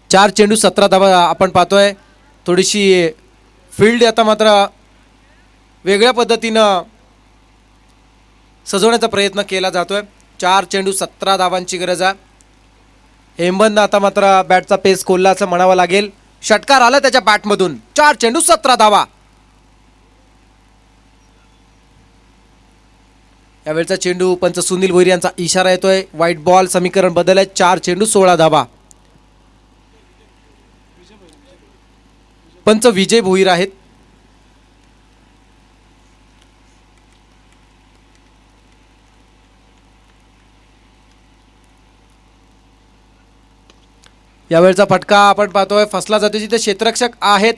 4 चेंडू 17 धावा आपण पाहतोय. थोडीशी फील्ड आता मात्र वेगळ्या पद्धतीनं सजवण्याचा प्रयत्न केला जातोय. 4 चेंडू 17 धावांची गरज आहे. हेमबंद आता मात्र बॅटचा पेस खोलला असं म्हणावं लागेल. षटकार आला त्याच्या बॅटमधून. 4 चेंडू 17 धावा. यावेळचा चेंडू पंच सुनील भोईर यांचा इशारा येतोय. व्हाईट बॉल समीकरण बदल आहे. 4 चेंडू 16 धाबा. पंच विजय भोईर आहेत. यावेळचा फटका आपण पाहतोय फसला जातो. जिथे क्षेत्ररक्षक आहेत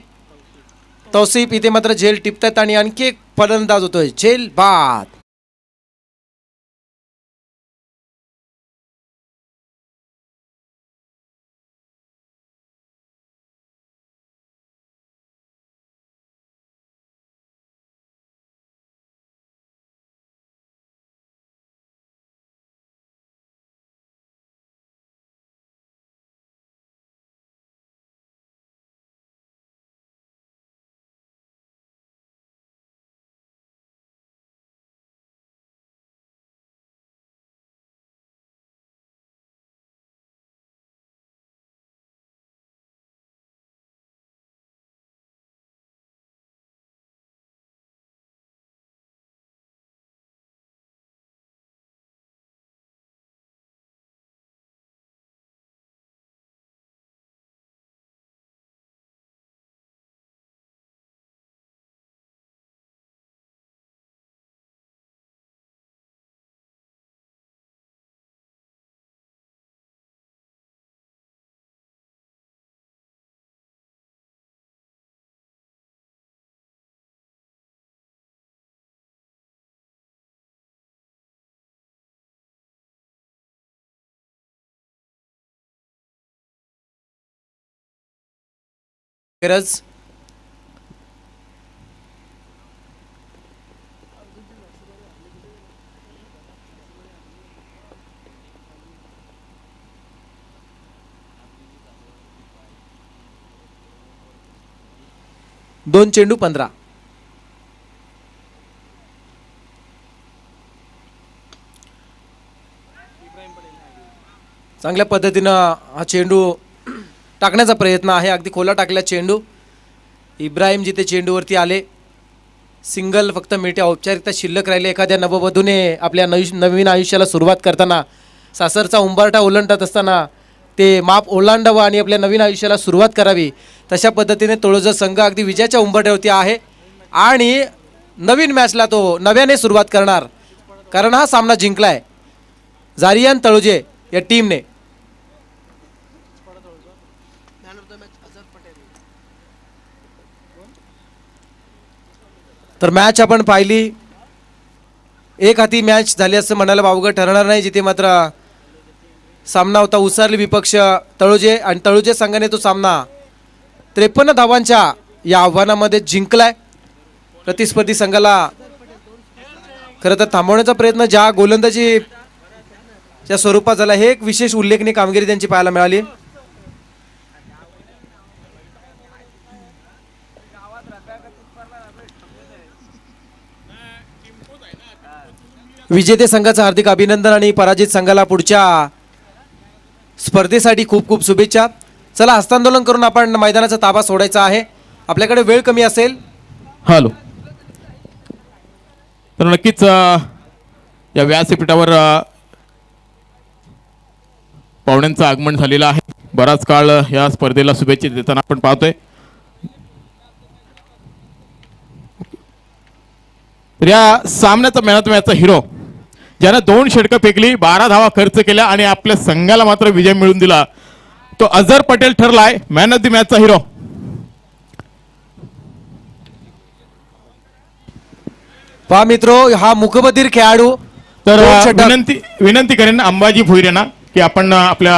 तौसिफ, इथे मात्र झेल टिपतायत आणि आणखी एक फलंदाज होतोय. झेल बाद. गरज दोन चेंडू 15. चांगल्या पद्धतीनं हा चेंडू टाकण्याचा प्रयत्न आहे. अगदी खोला टाकला चेंडू. इब्राहिम जिथे चेंडूवरती आले. सिंगल फक्त मिनिटे औपचारिकता शिल्लक राहिले. एखाद्या नववधूने आपल्या नवीन आयुष्याला सुरुवात करताना सासरचा उंबरठा ओलांडत असताना ते माप ओलांडावं आणि आपल्या नवीन आयुष्याला सुरुवात करावी, तशा पद्धतीने तळोजा संघ अगदी विजयाच्या उंबरठ्यावरती आहे आणि नवीन मॅचला तो नव्याने सुरुवात करणार, कारण हा सामना जिंकलाय जारियान तळोजे या टीमने. तर मॅच आपण पाहिली. एक हाती मॅच झाली असं म्हणायला वावगं ठरणार नाही. जिथे मात्र सामना होता उसरली विपक्ष तळोजे आणि तळोजे संघाने तो सामना 53 धावांच्या या आव्हानामध्ये जिंकलाय. प्रतिस्पर्धी संघाला खरं तर थांबवण्याचा प्रयत्न ज्या गोलंदाजीच्या स्वरूपात झाला, हे एक विशेष उल्लेखनीय कामगिरी त्यांची पाहायला मिळाली. विजेते संघाचं हार्दिक अभिनंदन आणि पराजित संघाला पुढच्या स्पर्धेसाठी खूप खूप शुभेच्छा. चला, हस्तांदोलन करून आपण मैदानाचा ताबा सोडायचा आहे. आपल्याकडे वेळ कमी असेल. हॅलो. तर नक्कीच या व्यासपीठावर पाहुण्यांचं आगमन झालेलं आहे. बराच काळ या स्पर्धेला शुभेच्छा देताना आपण पाहतोय. तर या सामन्याचा मॅन ऑफ द मॅचचा हिरो, ज्याने 2 षटकं फेकली, 12 धावा खर्च केल्या आणि आपल्या संघाला मात्र विजय मिळवून दिला, तो अझर पटेल ठरलाय मॅन ऑफ द मॅचचा हिरो. पहा मित्रो, हा मुखबधीर खेळाडू. तर 2 षटक. विनंती करेन अंबाजी भोईर यांना की आपण आपल्या